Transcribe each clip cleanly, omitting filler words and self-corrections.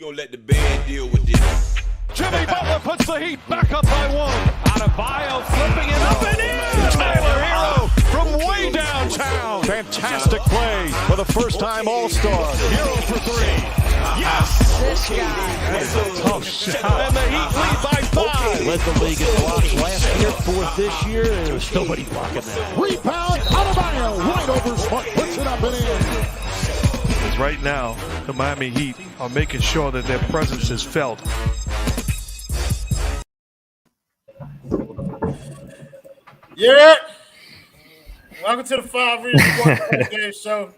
gonna let the band deal with this. Jimmy Butler puts the Heat back up by one. Adebayo flipping it up and in. Tyler Herro from way downtown. Fantastic play for the first-time All-Star. Herro for three. Yes! This guy. That's a tough shot. And the Heat lead by 5. Led the league in blocks last year, 4th this year, and there's nobody blocking that. Rebound, Adebayo, right over Smart, puts it up and in. Because right now, the Miami Heat are making sure that their presence is felt. Yeah. Welcome to the 5 Reasons Sports Game Show.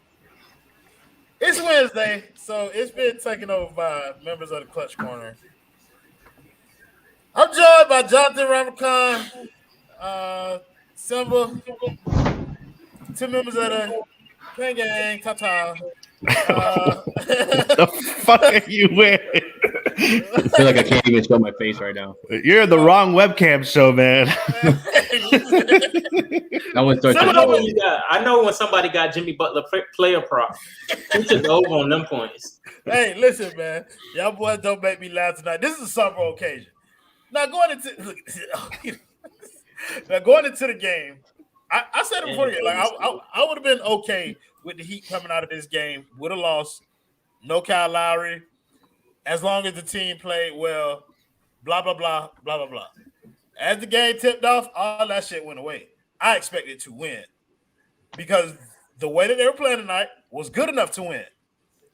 It's Wednesday, so it's been taken over by members of the Clutch Corner. I'm joined by Jonathan Ramakan, Simba, 2 members of the Gang Gang, Tata. The fuck are you wearing? I feel like I can't even show my face right now. You're in the wrong webcam show, man. I know when somebody got Jimmy Butler player prop. He took over on them points. Hey, listen, man. Y'all boys don't make me laugh tonight. This is a summer occasion. Now going into the game, I said it before the game. Like I would have been okay with the Heat coming out of this game with a loss. No Kyle Lowry. As long as the team played well, blah, blah, blah, blah, blah, blah. As the game tipped off, all that shit went away. I expected to win because the way that they were playing tonight was good enough to win.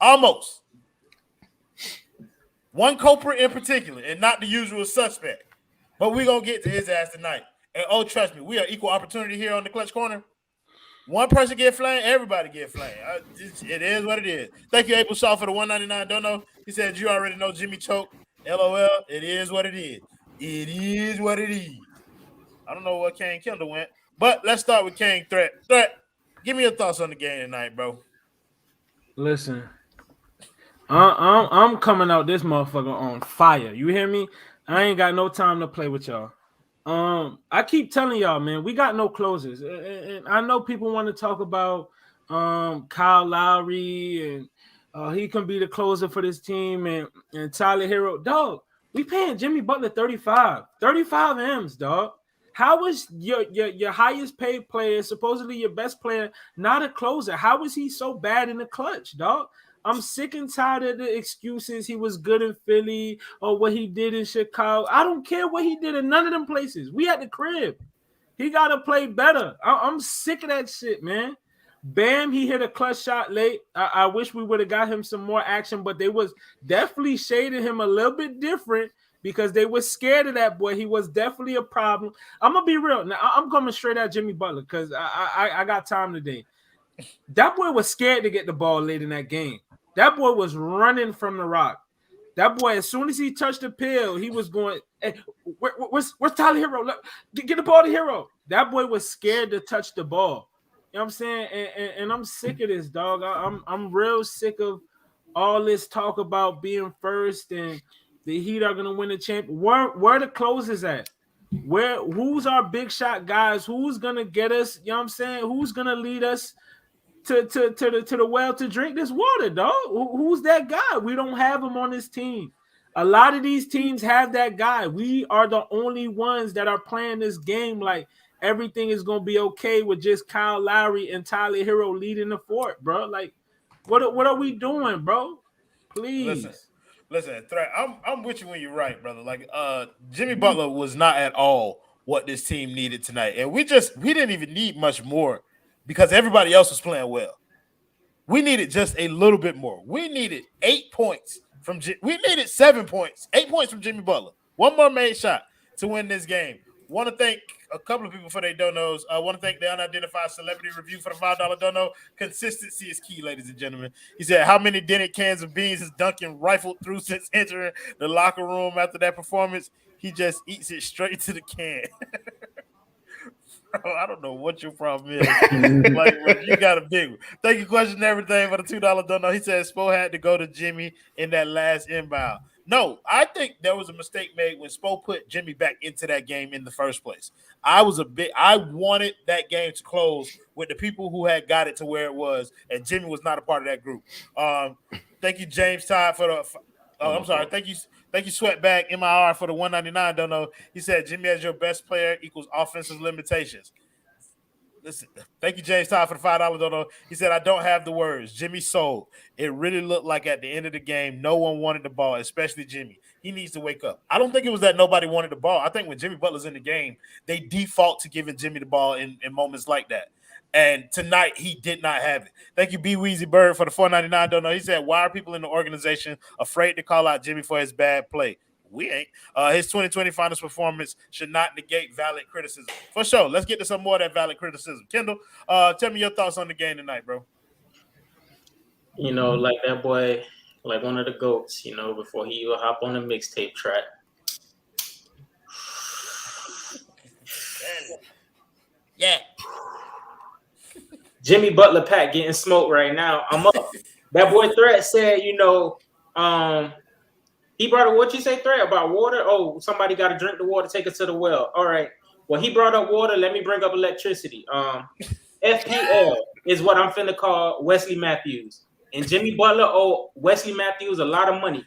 Almost. One culprit in particular, and not the usual suspect. But we're going to get to his ass tonight. And oh, trust me, we are equal opportunity here on the Clutch Corner. One person get flamed, everybody get flamed. It is what it is. Thank you, April Shaw, for the $1.99 dono. He said, you already know Jimmy choke. LOL, it is what it is. It is what it is. I don't know what Kane Kendall went, but let's start with Kane Threat. Threat, give me your thoughts on the game tonight, bro. Listen, I'm coming out this motherfucker on fire. You hear me? I ain't got no time to play with y'all. I keep telling y'all, man, we got no closers. And I know people want to talk about Kyle Lowry and he can be the closer for this team and Tyler Herro. Dog, we paying Jimmy Butler 35 M's, dog. How is your highest paid player, supposedly your best player, not a closer? How is he so bad in the clutch, dog? I'm sick and tired of the excuses. He was good in Philly or what he did in Chicago. I don't care what he did in none of them places. We at the crib. He got to play better. I'm sick of that shit, man. Bam, he hit a clutch shot late. I wish we would have got him some more action, but they was definitely shading him a little bit different because they were scared of that boy. He was definitely a problem. I'm going to be real. Now, I'm coming straight at Jimmy Butler because I got time today. That boy was scared to get the ball late in that game. That boy was running from the rock. That boy, as soon as he touched the pill, he was going, hey, where's Tyler Herro? Get the ball to Herro. That boy was scared to touch the ball. You know what I'm saying? And I'm sick of this, dog. I'm real sick of all this talk about being first and the Heat are going to win the champion. Where the closers at? Who's our big shot guys? Who's going to get us? You know what I'm saying? Who's going to lead us to the well to drink this water, dog? Who's that guy? We don't have him on this team. A lot of these teams have that guy. We are the only ones that are playing this game like everything is gonna be okay with just Kyle Lowry and Tyler Herro leading the fort, bro. Like, what are we doing, bro? Please. Listen, Threat, I'm with you when you're right, brother. Like, Jimmy Butler was not at all what this team needed tonight, and we didn't even need much more. Because everybody else was playing well. We needed just a little bit more. We needed 8 points we needed 7 points, 8 points from Jimmy Butler. One more made shot to win this game. Want to thank a couple of people for their donos. I want to thank the unidentified celebrity review for the $5 dono. Consistency is key, ladies and gentlemen. He said, how many dented cans of beans has Duncan rifled through since entering the locker room after that performance? He just eats it straight to the can. Bro, I don't know what your problem is. Like, bro, you got a big one. Thank you, question and everything for the $2 dono. He said Spo had to go to Jimmy in that last inbound. No, I think there was a mistake made when Spo put Jimmy back into that game in the first place. I wanted that game to close with the people who had got it to where it was, and Jimmy was not a part of that group. Thank you, James Todd, for the Oh, I'm sorry. Thank you, Sweatback MIR for the 199. Don't know. He said Jimmy as your best player equals offensive limitations. Listen, thank you, James Todd, for the $5. Don't know. He said, I don't have the words. Jimmy sold. It really looked like at the end of the game, no one wanted the ball, especially Jimmy. He needs to wake up. I don't think it was that nobody wanted the ball. I think when Jimmy Butler's in the game, they default to giving Jimmy the ball in moments like that. And tonight, he did not have it. Thank you, B. Weezy Bird, for the $4.99. Don't know. He said, why are people in the organization afraid to call out Jimmy for his bad play? We ain't. His 2020 finals performance should not negate valid criticism. For sure. Let's get to some more of that valid criticism. Kendall, tell me your thoughts on the game tonight, bro. You know, like that boy, like one of the GOATs, you know, before he will hop on the mixtape track. Yeah. Jimmy Butler pack getting smoked right now. I'm up. That boy Threat said, you know, he brought up what you say, Threat, about water. Oh, somebody got to drink the water, take it to the well. All right. Well, he brought up water. Let me bring up electricity. FPL is what I'm finna call Wesley Matthews. And Jimmy Butler owe Wesley Matthews a lot of money.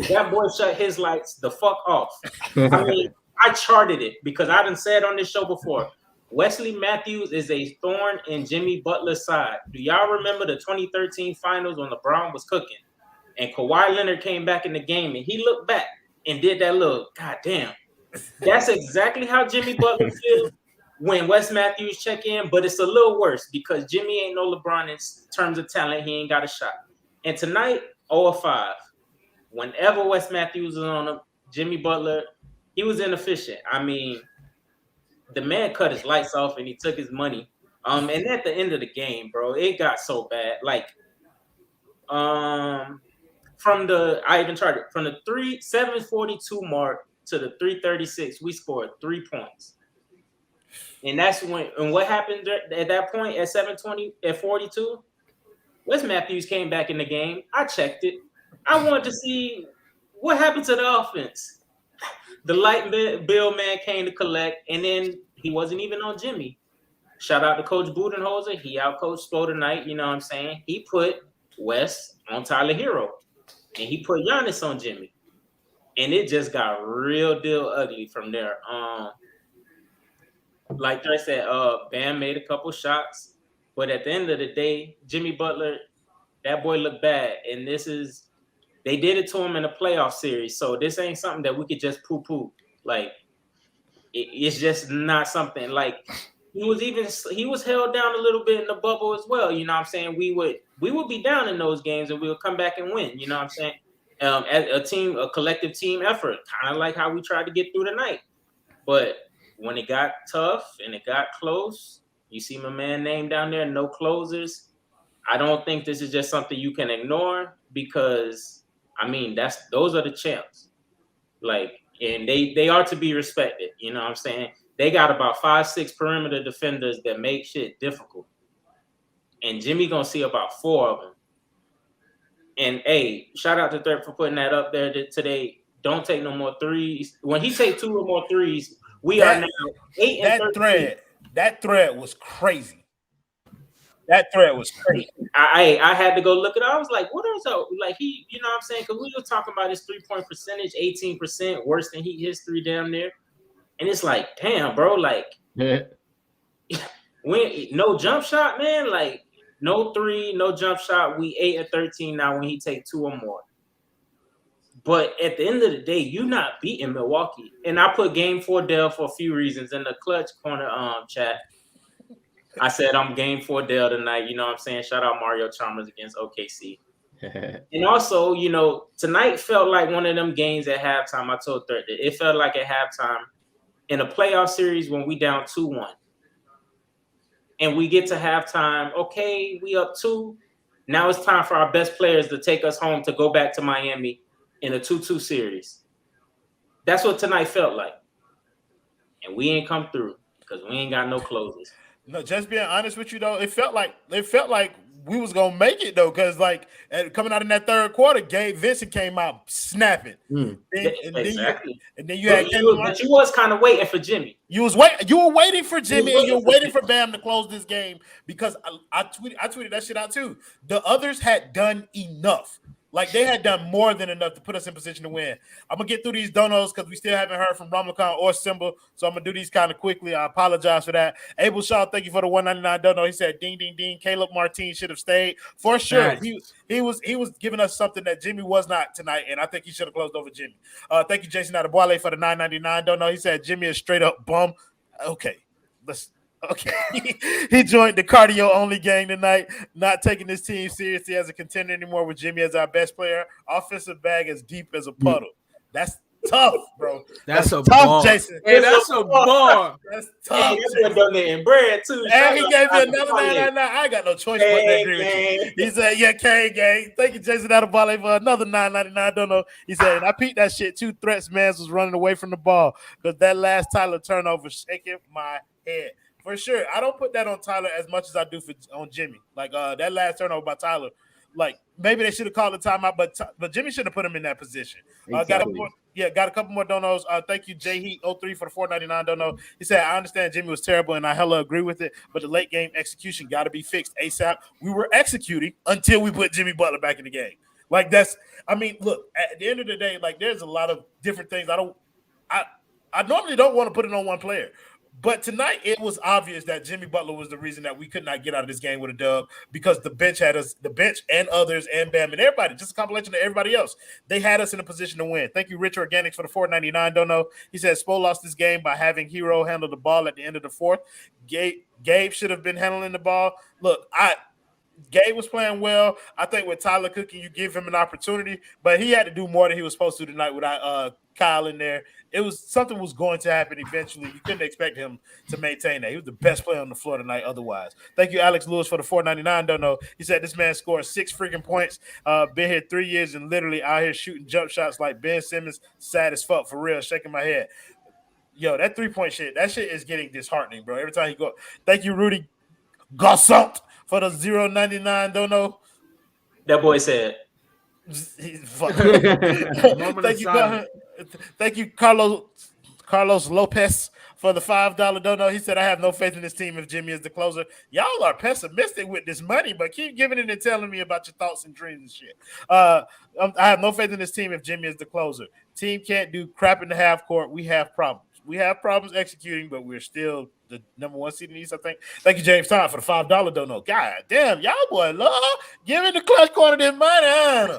That boy shut his lights the fuck off. I mean, I charted it because I done said on this show before, Wesley Matthews is a thorn in Jimmy Butler's side. Do y'all remember the 2013 finals when LeBron was cooking? And Kawhi Leonard came back in the game and he looked back and did that little, goddamn. That's exactly how Jimmy Butler feels when Wes Matthews check in, but it's a little worse because Jimmy ain't no LeBron in terms of talent. He ain't got a shot. And tonight, 0-5. Whenever Wes Matthews was on him, Jimmy Butler, he was inefficient. I mean, the man cut his lights off and he took his money. And at the end of the game, bro, it got so bad. Like, from the 742 mark to the 336, we scored 3 points. And that's when, and what happened at that point at 720, at 42? Wes Matthews came back in the game. I checked it. I wanted to see what happened to the offense. The light bill man came to collect, and then he wasn't even on Jimmy. Shout out to Coach Budenholzer. He out-coached Spo tonight, you know what I'm saying? He put Wes on Tyler Herro, and he put Giannis on Jimmy. And it just got real deal ugly from there. Like I said, Bam made a couple shots, but at the end of the day, Jimmy Butler, that boy looked bad. And they did it to him in a playoff series, so this ain't something that we could just poo-poo. Like, it's just not something. Like, he was held down a little bit in the bubble as well. You know what I'm saying? We would be down in those games and we would come back and win. You know what I'm saying? As a collective team effort, kind of like how we tried to get through tonight. But when it got tough and it got close, you see my man name down there, no closers. I don't think this is just something you can ignore because, I mean, those are the champs. Like, and they are to be respected. You know what I'm saying? They got about 5-6 perimeter defenders that make shit difficult. And Jimmy gonna see about 4 of them. And hey, shout out to Threat for putting that up there today. Don't take no more threes. When he take 2 or more threes, we are now 8 and 13. That thread was crazy. That thread was crazy. I had to go look at it. I was like, what is up? Like, he, you know what I'm saying? Because we were talking about his 3-point percentage, 18%, worse than his 3 down there. And it's like, damn, bro, like, when no jump shot, man, like, no 3, no jump shot. We 8 and 13 now when he take 2 or more. But at the end of the day, you're not beating Milwaukee. And I put game 4 Dell for a few reasons in the clutch corner chat. I said I'm game 4 Dell tonight. You know what I'm saying? Shout out Mario Chalmers against OKC. And also, you know, tonight felt like one of them games at halftime. I told Threat that it felt like at halftime in a playoff series when we down 2-1. And we get to halftime, okay, we up 2. Now it's time for our best players to take us home to go back to Miami in a 2-2 series. That's what tonight felt like. And we ain't come through because we ain't got no closers. No, just being honest with you though, it felt like we was gonna make it though, because like coming out in that third quarter, Gabe Vincent came out snapping. Exactly. And then you had but you was kind of waiting for Jimmy. You were waiting for Jimmy, and you're waiting for Bam to close this game because I tweeted that shit out too. The others had done enough. Like they had done more than enough to put us in position to win. I'm gonna get through these donos because we still haven't heard from Ramakon or Simba, so I'm gonna do these kind of quickly. I apologize for that. Abel Shaw, thank you for the 199 dono. He said, "Ding, ding, ding." Caleb Martin should have stayed for sure. He was giving us something that Jimmy was not tonight, and I think he should have closed over Jimmy. Thank you, Jason Adeboale, for the 999 dono. He said Jimmy is straight up bum. Okay, let's. Okay, he joined the cardio only gang tonight, not taking this team seriously as a contender anymore with Jimmy as our best player. Offensive bag as deep as a puddle. That's tough, bro. That's a tough, bar. Jason. Hey, that's a bar. That's tough. Hey, that's donating bread too. And he gave me another 999. I ain't got no choice but to agree with you. He said, "Yeah, K gang." Thank you, Jason Adebale, for another 999. Don't know. He said, and I peeped that shit. 2 threats, man, was running away from the ball because that last Tyler turnover shaking my head. For sure. I don't put that on Tyler as much as I do on Jimmy. Like that last turnover by Tyler, like maybe they should have called a timeout, but Jimmy should have put him in that position. Exactly. Got a couple more donos. Thank you, J Heat 03 for the 499 dono. He said, I understand Jimmy was terrible, and I hella agree with it, but the late game execution got to be fixed ASAP. We were executing until we put Jimmy Butler back in the game. Like look, at the end of the day, like there's a lot of different things. I normally don't want to put it on one player. But tonight, it was obvious that Jimmy Butler was the reason that we could not get out of this game with a dub because the bench and others and Bam and everybody, just a compilation of everybody else. They had us in a position to win. Thank you, Rich Organics, for the 499. Don't know. He said Spo lost this game by having Herro handle the ball at the end of the fourth. Gabe should have been handling the ball. Look, Gabe was playing well. I think with Tyler cooking, you give him an opportunity, but he had to do more than he was supposed to tonight without Kyle in there. Something was going to happen eventually. You couldn't expect him to maintain that. He was the best player on the floor tonight otherwise. Thank you, Alex Lewis, for the 499. Don't know. He said this man scored 6 freaking points. Been here 3 years and literally out here shooting jump shots like Ben Simmons. Sad as fuck, for real. Shaking my head. Yo, that 3-point shit, that shit is getting disheartening, bro. Every time he go. Thank you, Rudy Gossant, for the 099. Don't know. That boy said. Thank you, Carlos Lopez, for the $5 dono. He said, I have no faith in this team if Jimmy is the closer. Y'all are pessimistic with this money, but keep giving it and telling me about your thoughts and dreams and shit. I have no faith in this team if Jimmy is the closer. Team can't do crap in the half court. We have problems. We have problems executing, but we're still the number 1 seed in the East, I think. Thank you, James Todd, for the $5 dono. God damn, y'all boy love giving the clutch corner this money.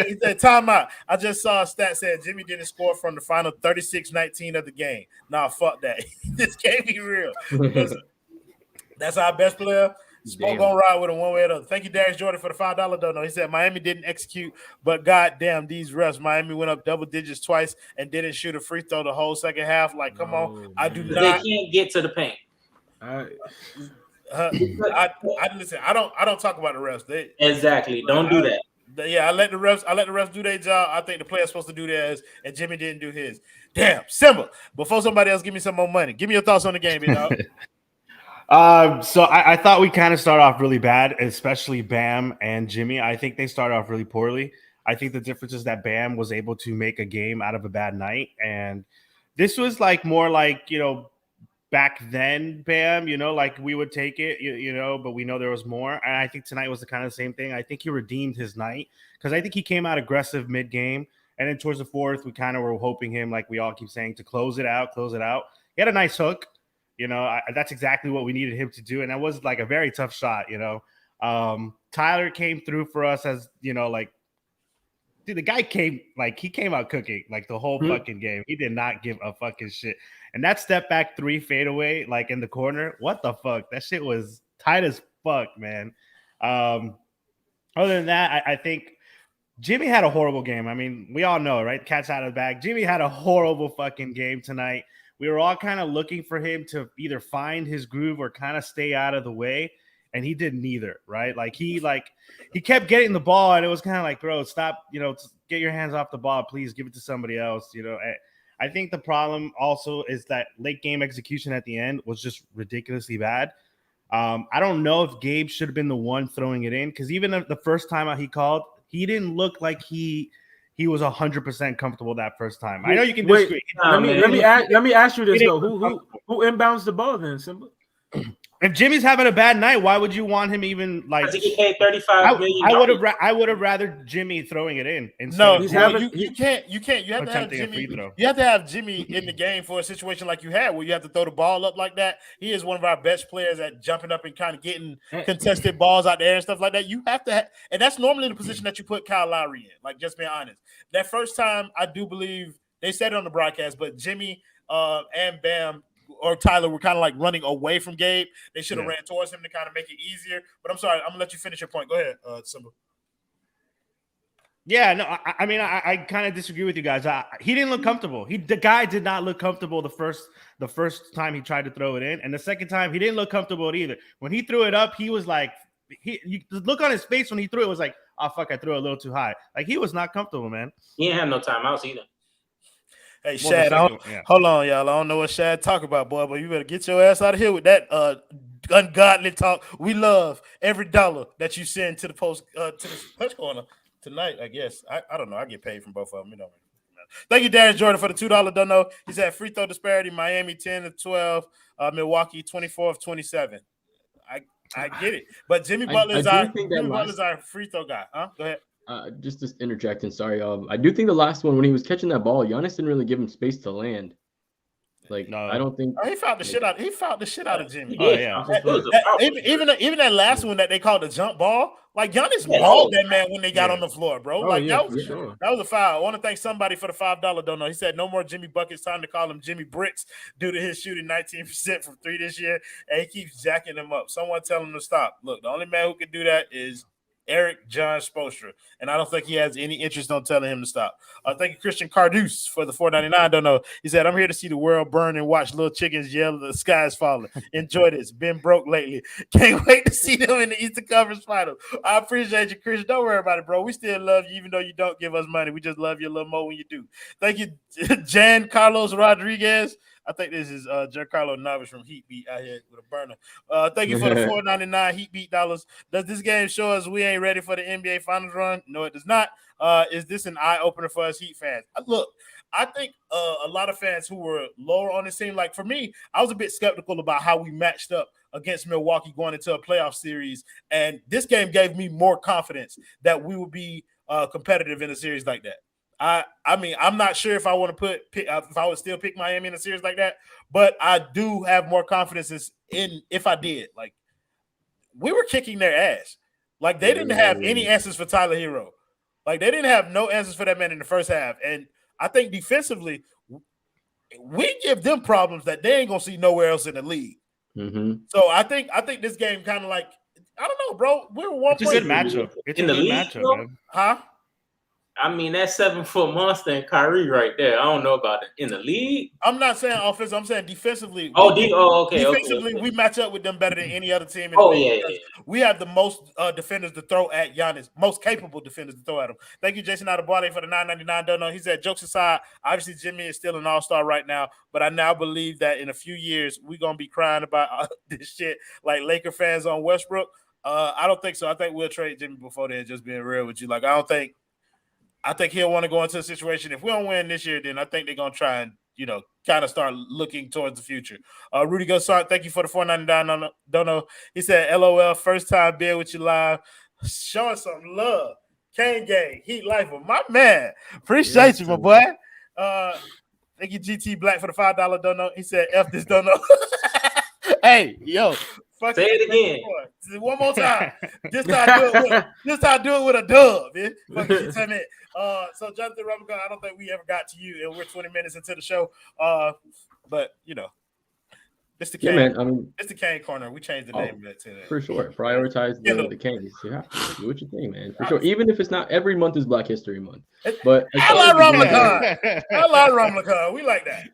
He said, timeout. I just saw a stat said Jimmy didn't score from the final 36-19 of the game. Nah, fuck that. This can't be real. That's our best player. Smoke gonna ride with him one way or the other. Thank you, Darius Jordan, for the $5 dono. He said Miami didn't execute, but goddamn these refs. Miami went up double digits twice and didn't shoot a free throw the whole second half. Like, come on, I do not. They can't get to the paint. Listen. I don't talk about the refs. Exactly. Don't do that. I let the refs do their job. I think the player's supposed to do theirs, and Jimmy didn't do his. Damn, Simba. Before somebody else give me some more money, give me your thoughts on the game, you know. So I thought we kind of started off really bad, especially Bam and Jimmy. I think they started off really poorly. I think the difference is that Bam was able to make a game out of a bad night. And this was like more like, back then, Bam, like we would take it, but we know there was more. And I think tonight was the kind of same thing. I think he redeemed his night because I think he came out aggressive mid-game. And then towards the fourth, we kind of were hoping him, like we all keep saying, to close it out. He had a nice hook. That's exactly what we needed him to do. And that was like a very tough shot, Tyler came through for us as, dude, the guy came out cooking like the whole fucking game. He did not give a fucking shit. And that step back 3 fadeaway, like in the corner, what the fuck? That shit was tight as fuck, man. Other than that, I think Jimmy had a horrible game. I mean, we all know, right? Cat's out of the bag. Jimmy had a horrible fucking game tonight. We were all kind of looking for him to either find his groove or kind of stay out of the way, and he did neither, right? He kept getting the ball, and it was kind of like, bro, stop, get your hands off the ball, please, give it to somebody else, I think the problem also is that late game execution at the end was just ridiculously bad. I don't know if Gabe should have been the one throwing it in because even the first time out he called, he didn't look like he was 100% comfortable that first time. I know you can disagree. Let me ask you this though: Who inbounds the ball then, Simba? If Jimmy's having a bad night, why would you want him even like? Because he get paid $35 million. I would have rather Jimmy throwing it in. No, you can't. You have to have Jimmy. You have to have Jimmy in the game for a situation like you had, where you have to throw the ball up like that. He is one of our best players at jumping up and kind of getting contested balls out there and stuff like that. You have to, and that's normally the position that you put Kyle Lowry in. Like, just being honest, that first time I do believe they said it on the broadcast, but Jimmy and Bam or Tyler were kind of like running away from Gabe. They should have ran towards him to kind of make it easier. But I'm sorry, I'm gonna let you finish your point. Go ahead, Simba. Yeah, no, I mean, I kind of disagree with you guys. He didn't look comfortable. The guy did not look comfortable the first time he tried to throw it in, and the second time he didn't look comfortable either. When he threw it up, he was like, the look on his face when he threw it was like, oh fuck, I threw it a little too high. Like, he was not comfortable, man. He didn't have no timeouts either. Hey, Shad, hold on, y'all. I don't know what Shad talk about, boy, but you better get your ass out of here with that ungodly talk. We love every dollar that you send to the post to the punch corner tonight. I guess I don't know. I get paid from both of them. You know. Thank you, Darius Jordan, for the $2 dono. He said free throw disparity: Miami 10-12, Milwaukee 24-27. I get it, but Jimmy Butler is our free throw guy. Huh? Go ahead. Just interjecting, sorry. I do think the last one when he was catching that ball, Giannis didn't really give him space to land. Like, no. I don't think he fouled the shit out. He fouled the shit out of Jimmy. Oh yeah. Even that last one that they called the jump ball, like Giannis mauled that man when they got on the floor, bro. That was a foul. I want to thank somebody for the $5 dono. He said no more Jimmy buckets. Time to call him Jimmy Bricks due to his shooting 19% from 3 this year, and he keeps jacking them up. Someone tell him to stop. Look, the only man who can do that is Eric John Spoelstra, and I don't think he has any interest on telling him to stop. Thank you, Christian Carduce, for the $4.99. Don't know. He said, I'm here to see the world burn and watch little chickens yell the sky is falling. Enjoy this. Been broke lately. Can't wait to see them in the Eastern Conference Final. I appreciate you, Christian. Don't worry about it, bro. We still love you, even though you don't give us money. We just love you a little more when you do. Thank you, Jan Carlos Rodriguez. I think this is Giancarlo Novice from Heat Beat out here with a burner. Thank you for the $4.99 Heat Beat dollars. Does this game show us we ain't ready for the NBA Finals run? No, it does not. Is this an eye-opener for us Heat fans? Look, I think a lot of fans who were lower on this team, like for me, I was a bit skeptical about how we matched up against Milwaukee going into a playoff series. And this game gave me more confidence that we would be competitive in a series like that. I mean, I'm not sure if I want to if I would still pick Miami in a series like that, but I do have more confidence in if I did. Like, we were kicking their ass. Like, they didn't have any answers for Tyler Herro. Like, they didn't have no answers for that man in the first half. And I think defensively, we give them problems that they ain't gonna see nowhere else in the league. Mm-hmm. So I think this game kind of like, I don't know, bro. We're 1 point. It's a good matchup. It's in a good matchup, man. Huh? I mean, that 7-foot monster and Kyrie right there. I don't know about it in the league. I'm not saying offense. I'm saying defensively. Okay. Defensively, we match up with them better than any other team. We have the most defenders to throw at Giannis, most capable defenders to throw at him. Thank you, Jason Adebawale, for the $9.99 dono. He said, jokes aside, obviously Jimmy is still an all-star right now, but I now believe that in a few years we're gonna be crying about this shit like Laker fans on Westbrook. I don't think so. I think we'll trade Jimmy before then. Just being real with you, like I think he'll want to go into a situation. If we don't win this year, then I think they're going to try and, kind of start looking towards the future. Rudy Gosart, thank you for the $4.99 dono. He said, LOL, first time being with you live. Showing some love. Kane Gang, Heat Lifer. My man. Appreciate you, my boy. Thank you, GT Black, for the $5 dono. He said, F this dono. Hey, yo. Say it again. One more time. This time do it with a dub. Man. So Jonathan Ramadan, I don't think we ever got to you, and we're 20 minutes into the show. But it's the Kane. Yeah, man. I mean, it's the Kane corner. We changed the name of that today. For sure. Prioritize the Canes. You have to do what you think, man. For sure. Even if it's not every month is Black History Month. But I like Ramadan. We like that.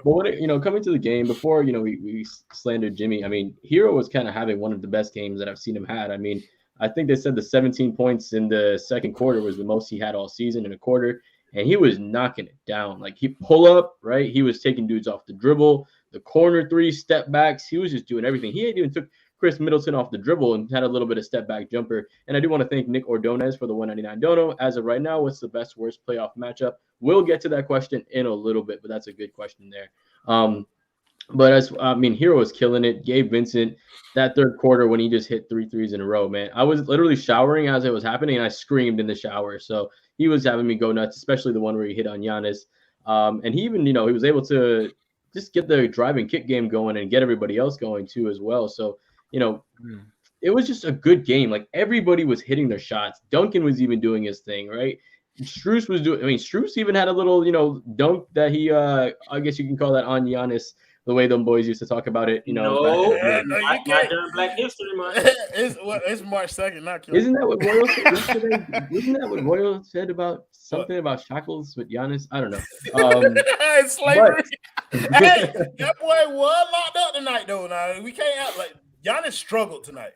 But when coming to the game before we slandered Jimmy. I mean, Herro was kind of having one of the best games that I've seen him had. I mean, I think they said the 17 points in the second quarter was the most he had all season in a quarter, and he was knocking it down. Like, he pull up, right? He was taking dudes off the dribble, the corner three, step backs. He was just doing everything. He even took Chris Middleton off the dribble and had a little bit of step back jumper. And I do want to thank Nick Ordonez for the $1.99 dono. As of right now, what's the best, worst playoff matchup? We'll get to that question in a little bit, but that's a good question there. But Herro was killing it. Gabe Vincent, that third quarter when he just hit 3 threes in a row, man. I was literally showering as it was happening, and I screamed in the shower. So he was having me go nuts, especially the one where he hit on Giannis. And he even, he was able to just get the drive and kick game going and get everybody else going too as well. So, it was just a good game. Like everybody was hitting their shots. Duncan was even doing his thing, right? Strus was doing. Strus even had a little, dunk that he. I guess you can call that on Giannis. The way them boys used to talk about it, No, you not can't. during Black History Month. It's March 2nd, not Killer. Isn't that what Royal said yesterday? Isn't that what Royal said about something about shackles with Giannis? I don't know. It's slavery. Hey, that boy was locked up tonight, though. Now we can't act like Giannis struggled tonight.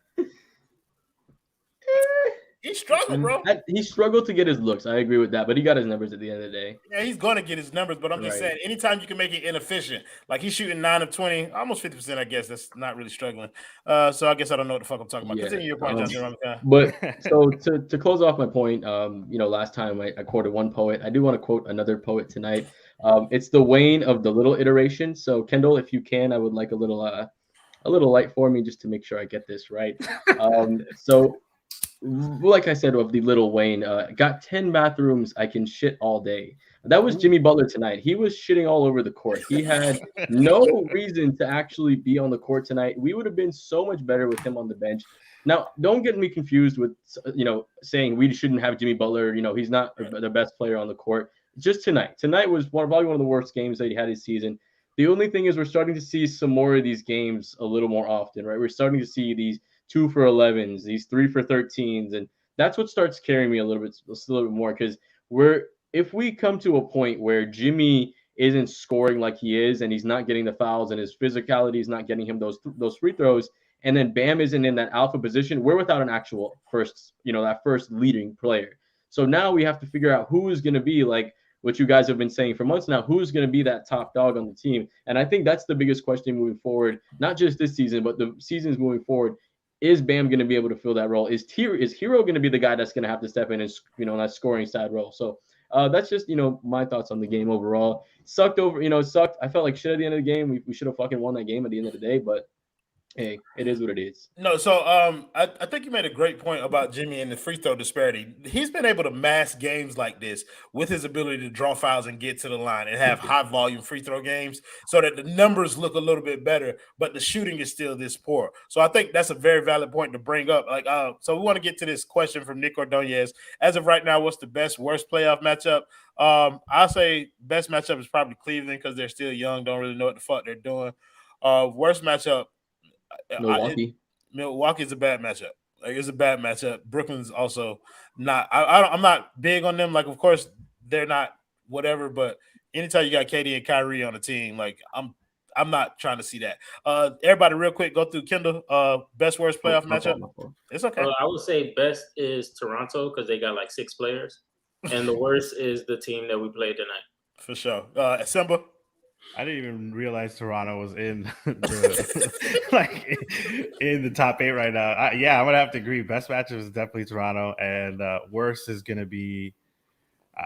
He struggled, bro. He struggled to get his looks. I agree with that, but he got his numbers at the end of the day. Yeah, he's gonna get his numbers, but I'm just saying, anytime you can make it inefficient, like he's shooting 9 of 20, almost 50%, I guess that's not really struggling. So I guess I don't know what the fuck I'm talking about. Continue your point, John. But so to close off my point, last time I quoted one poet. I do want to quote another poet tonight. It's the Wayne of the little iteration. So Kendall, if you can, I would like a little light for me just to make sure I get this right. So. Like I said, of the Little Wayne, got 10 bathrooms. I can shit all day. That was Jimmy Butler tonight. He was shitting all over the court. He had no reason to actually be on the court tonight. We would have been so much better with him on the bench. Now, don't get me confused with, saying we shouldn't have Jimmy Butler. He's not the best player on the court. Just tonight. Tonight was probably one of the worst games that he had this season. The only thing is we're starting to see some more of these games a little more often, right? We're starting to see these 2 for 11s, these 3 for 13s, and that's what starts carrying me a little bit more, because if we come to a point where Jimmy isn't scoring like he is, and he's not getting the fouls, and his physicality is not getting him those free throws, and then Bam isn't in that alpha position, we're without an actual first leading player. So now we have to figure out who is going to be, like what you guys have been saying for months now, who's going to be that top dog on the team. And I think that's the biggest question moving forward, not just this season, but the seasons moving forward. Is Bam going to be able to fill that role? Is Herro going to be the guy that's going to have to step in and that scoring side role? So that's just my thoughts on the game overall. Sucked. I felt like shit at the end of the game. We should have fucking won that game at the end of the day, but hey, it is what it is. No, so I think you made a great point about Jimmy and the free throw disparity. He's been able to mask games like this with his ability to draw fouls and get to the line and have high volume free throw games so that the numbers look a little bit better, but the shooting is still this poor. So I think that's a very valid point to bring up. So we want to get to this question from Nick Ordonez. As of right now, what's the best, worst playoff matchup? I'll say best matchup is probably Cleveland because they're still young, don't really know what the fuck they're doing. Worst matchup, Milwaukee. Milwaukee's a bad matchup. Like, it's a bad matchup. Brooklyn's also not. I'm not big on them. Like, of course, they're not whatever. But anytime you got KD and Kyrie on the team, like I'm not trying to see that. Everybody, real quick, go through Kendall. Best worst playoff matchup. It's okay. I would say best is Toronto because they got like 6 players, and the worst is the team that we played tonight. For sure. Simba. I didn't even realize Toronto was in the in the top 8 right now. I'm gonna have to agree. Best matchup is definitely Toronto, and worst is gonna be,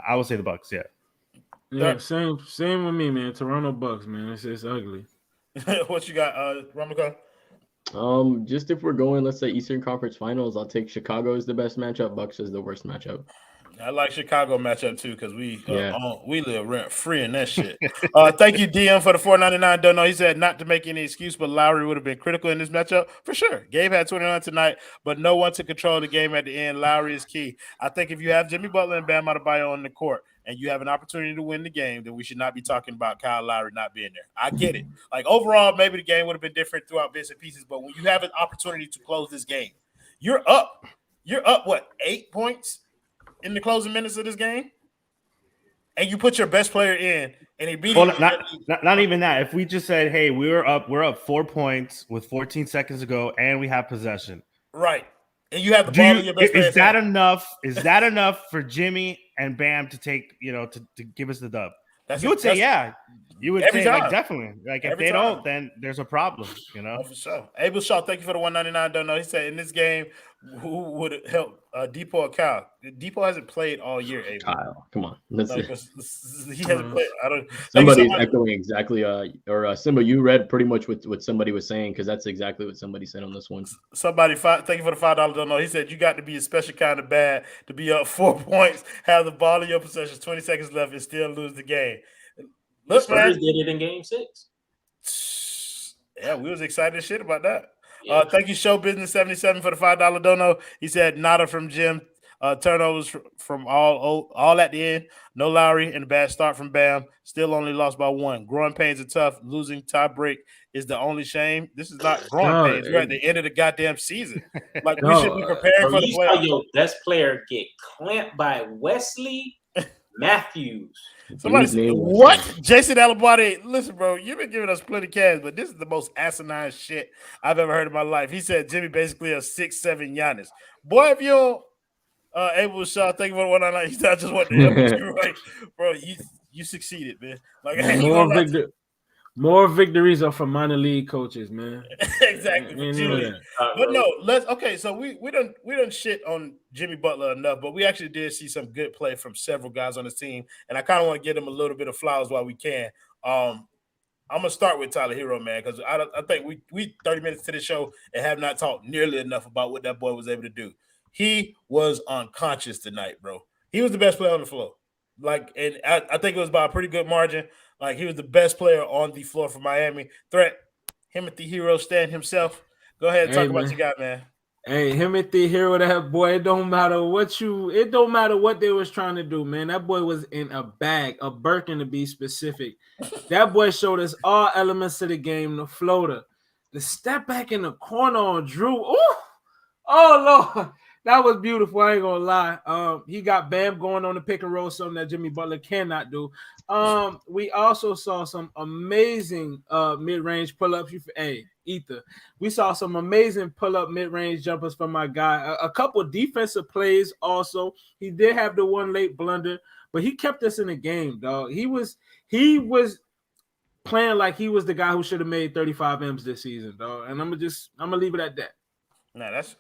I would say the Bucks. Yeah, same with me, man. Toronto Bucks, man. It's ugly. What you got, Ramaka? Just if we're going, let's say Eastern Conference Finals, I'll take Chicago as the best matchup. Bucks is the worst matchup. I like Chicago matchup too because we live rent free in that shit. Thank you, DM, for the $4.99. Don't know. He said not to make any excuse, but Lowry would have been critical in this matchup for sure. Gabe had 29 tonight, but no one to control the game at the end. Lowry is key. I think if you have Jimmy Butler and Bam Adebayo on the court and you have an opportunity to win the game, then we should not be talking about Kyle Lowry not being there. I get it. Like overall, maybe the game would have been different throughout bits and pieces, but when you have an opportunity to close this game, you're up. You're up what, 8 points in the closing minutes of this game, and you put your best player in, and he beat you. Not even that. If we just said, "Hey, we're up 4 points with 14 seconds to go, and we have possession," right? And you have the ball in your best player. Is that enough? Is that enough for Jimmy and Bam to take to give us the dub? You would say, yeah. You would say, like, definitely. Like, if they don't, then there's a problem, For sure. Abel Shaw, thank you for the $1.99. Don't know. He said, in this game, who would help Depot or Kyle? Depot hasn't played all year. Avery. Kyle, come on. He hasn't played. I don't. Somebody's echoing exactly. Simba, you read pretty much what somebody was saying because that's exactly what somebody said on this one. Somebody, thank you for the $5. Don't know. He said you got to be a special kind of bad to be up 4 points, have the ball in your possession, 20 seconds left, and still lose the game. Look, Spurs did it in Game 6. Yeah, we was excited as shit about that. Yeah. Thank you, Show Business 77 for the $5 dono. He said nada from Jim. Turnovers from all at the end. No Lowry and a bad start from Bam. Still only lost by 1. Growing pains are tough. Losing tie break is the only shame. This is not growing pains. We're at the end of the goddamn season. Like we should be preparing for the playoffs. Your best player get clamped by Wesley Matthews. Somebody said, what? Jason Alabarte, listen, bro, you've been giving us plenty of cash, but this is the most asinine shit I've ever heard in my life. He said Jimmy basically a 6'7" Giannis. Boy, if you don't able to shot, thank you for the 199. I just want to help you, right? Bro, you succeeded, man. Like more victories are from minor league coaches, man. Exactly. But no, so we done shit on Jimmy Butler enough, but we actually did see some good play from several guys on the team, and I kind of want to give them a little bit of flowers while we can. I'm gonna start with Tyler Herro, man, because I think we 30 minutes to the show and have not talked nearly enough about what that boy was able to do. He was unconscious tonight, bro. He was the best player on the floor. And I think it was by a pretty good margin. Like, he was the best player on the floor for Miami. Threat, Timothy Herro stand himself. Go ahead and talk about what you got, man. Hey, Timothy Herro, that boy, it don't matter what they was trying to do, man. That boy was in a bag, a Birkin to be specific. That boy showed us all elements of the game, the floater, the step back in the corner on Drew. Ooh! Oh, Lord. That was beautiful. I ain't gonna lie. He got Bam going on the pick and roll, something that Jimmy Butler cannot do. We also saw some amazing mid-range pull-ups. Ether. We saw some amazing pull-up mid-range jumpers from my guy. A couple defensive plays also. He did have the one late blunder, but he kept us in the game, dog. He was playing like he was the guy who should have made 35 M's this season, dog. And I'm gonna leave it at that. Nah, that's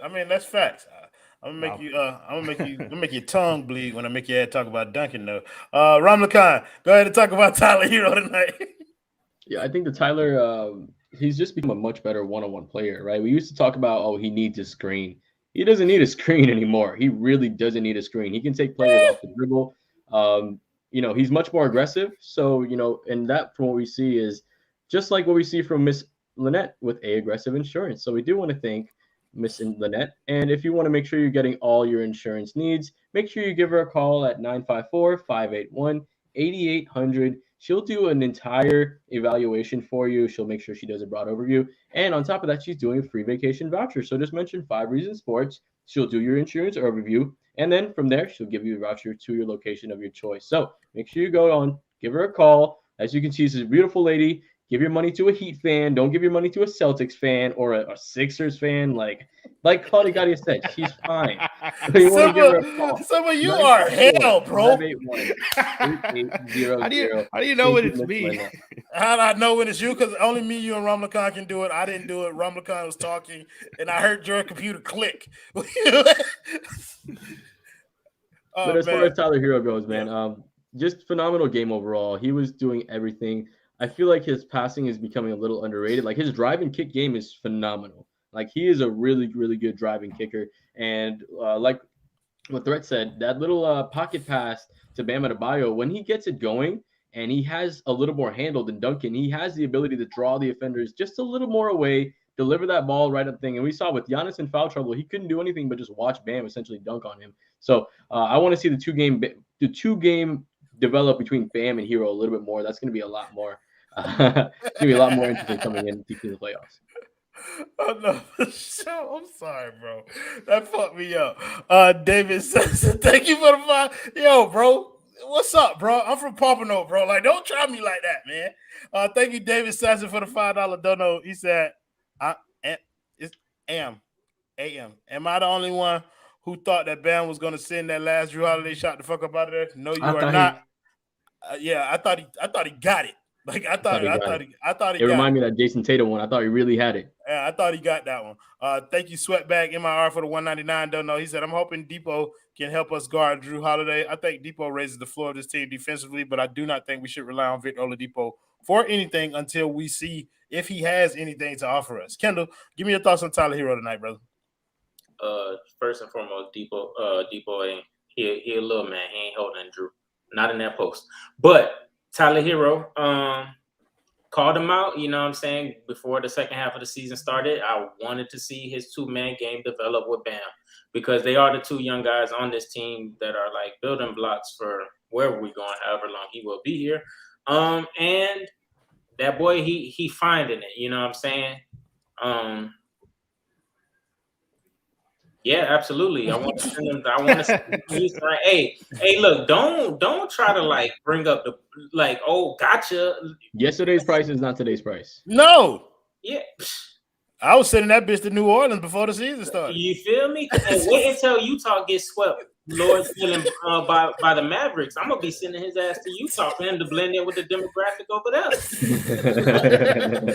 facts. I'm gonna make your tongue bleed when I make your head talk about Duncan though. Ramlakan, go ahead and talk about Tyler Herro tonight. Yeah, I think the Tyler, he's just become a much better one-on-one player, right? We used to talk about, he needs a screen. He doesn't need a screen anymore. He really doesn't need a screen. He can take players off the dribble. He's much more aggressive. So, and that from what we see is just like what we see from Miss Lynette with aggressive insurance. So we do want to thank Miss Lynette. And if you want to make sure you're getting all your insurance needs, make sure you give her a call at 954-581-8800. She'll do an entire evaluation for you. She'll make sure she does a broad overview. And on top of that, she's doing a free vacation voucher. So just mention 5 Reasons Sports. She'll do your insurance overview. And then from there, she'll give you a voucher to your location of your choice. So make sure you go on, give her a call. As you can see, she's a beautiful lady. Give your money to a Heat fan. Don't give your money to a Celtics fan or a Sixers fan. Like Claudia Gadia said, she's fine. Some of you are hell, bro. How do you know when it's me? How do I know when it's you? Because only me, you, and Ramlakan can do it. I didn't do it. Ramlakan was talking, and I heard your computer click. But as far as Tyler Herro goes, man, just phenomenal game overall. He was doing everything. I feel like his passing is becoming a little underrated. Like, his drive and kick game is phenomenal. Like, he is a really, really good driving kicker. And like what Threat said, that little pocket pass to Bam Adebayo, when he gets it going and he has a little more handle than Duncan, he has the ability to draw the offenders just a little more away, deliver that ball right up thing. And we saw with Giannis in foul trouble, he couldn't do anything but just watch Bam essentially dunk on him. So I want to see the two game develop between Bam and Herro a little bit more. That's going to be a lot more. It's going to be a lot more interesting coming in to the playoffs. Oh, no. I'm sorry, bro. That fucked me up. David says, thank you for the five. Yo, bro. What's up, bro? I'm from Pompano, bro. Like, don't try me like that, man. Thank you, David Sasson, for the $5 dono. He said, Am I the only one who thought that Bam was going to send that last Drew Holiday shot the fuck up out of there? No, you are not. I thought he got it. Like I thought he It got reminded me of that Jason Tatum one. I thought he really had it. Yeah, I thought he got that one. Thank you, Sweatbag MIR for the 199. Don't know. He said, I'm hoping Depot can help us guard Drew Holiday. I think Depot raises the floor of this team defensively, but I do not think we should rely on Victor Oladipo for anything until we see if he has anything to offer us. Kendall, give me your thoughts on Tyler Herro tonight, brother. First and foremost, Depot ain't he a little man. He ain't holding Drew. Not in that post. But Tyler Herro, called him out, you know what I'm saying, before the second half of the season started. I wanted to see his two-man game develop with Bam because they are the two young guys on this team that are like building blocks for wherever we're going, however long he will be here. And that boy, he finding it, you know what I'm saying? Yeah, absolutely. I want to send him. I want to send him right. Hey, look, don't try to like bring up the like. Oh, gotcha. Yesterday's price is not today's price. No. Yeah. I was sending that bitch to New Orleans before the season started. You feel me? And wait until Utah gets swept, Lord willing, by the Mavericks. I'm gonna be sending his ass to Utah for him to blend in with the demographic over there.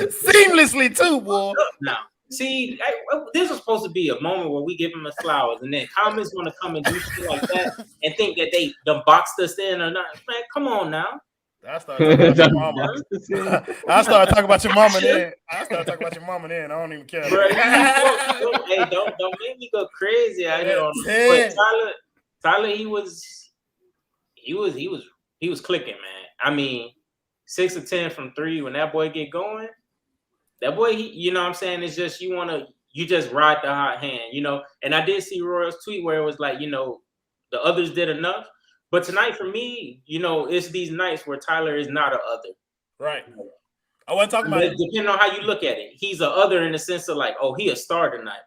Seamlessly too, boy. Now. See, this was supposed to be a moment where we give him his flowers, and then comments want to come and do shit like that and think that they boxed us in or not. Man, come on now. I started talking about your mama. I started talking about your mama then. I don't even care. Bro, hey, don't make me go crazy out here. But Tyler, he was clicking, man. I mean, 6 of 10 from 3 when that boy get going. That boy, you know what I'm saying? It's just you just ride the hot hand, you know. And I did see Royal's tweet where it was like, you know, the others did enough. But tonight for me, you know, it's these nights where Tyler is not an other. Right. I wasn't talking about it. Depending on how you look at it. He's an other in the sense of like, oh, he a star tonight.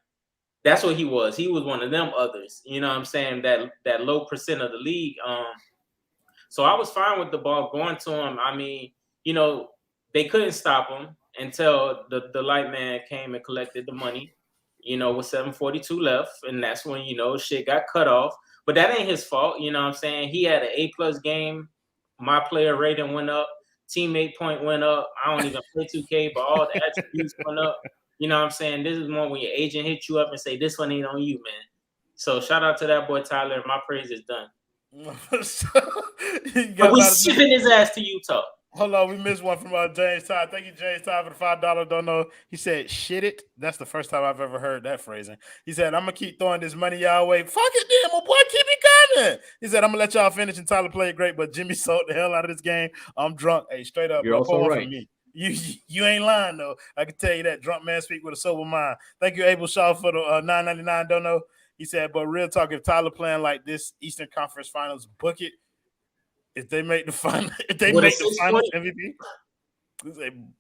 That's what he was. He was one of them others. You know what I'm saying? That low percent of the league. So I was fine with the ball going to him. I mean, you know, they couldn't stop him until the light man came and collected the money, you know, with 7:42 left. And that's when, you know, shit got cut off. But that ain't his fault. You know what I'm saying? He had an A+ game. My player rating went up. Teammate point went up. I don't even play 2K, but all the attributes went up. You know what I'm saying? This is more when your agent hits you up and say, this one ain't on you, man. So shout out to that boy, Tyler. My praise is done. But we shipping his ass to Utah. Hold on, we missed one from James Todd. Thank you, James Todd, for the $5. Don't know. He said, shit it. That's the first time I've ever heard that phrasing. He said, I'm going to keep throwing this money y'all way. Fuck it, then, my boy. Keep it coming. He said, I'm going to let y'all finish, and Tyler played great, but Jimmy sold the hell out of this game. I'm drunk. Hey, straight up. You're also right. Me. You ain't lying, though. I can tell you that. Drunk man speak with a sober mind. Thank you, Abel Shaw, for the $9.99. Don't know. He said, but real talk, if Tyler playing like this Eastern Conference Finals, book it. If they make the final, finals MVP.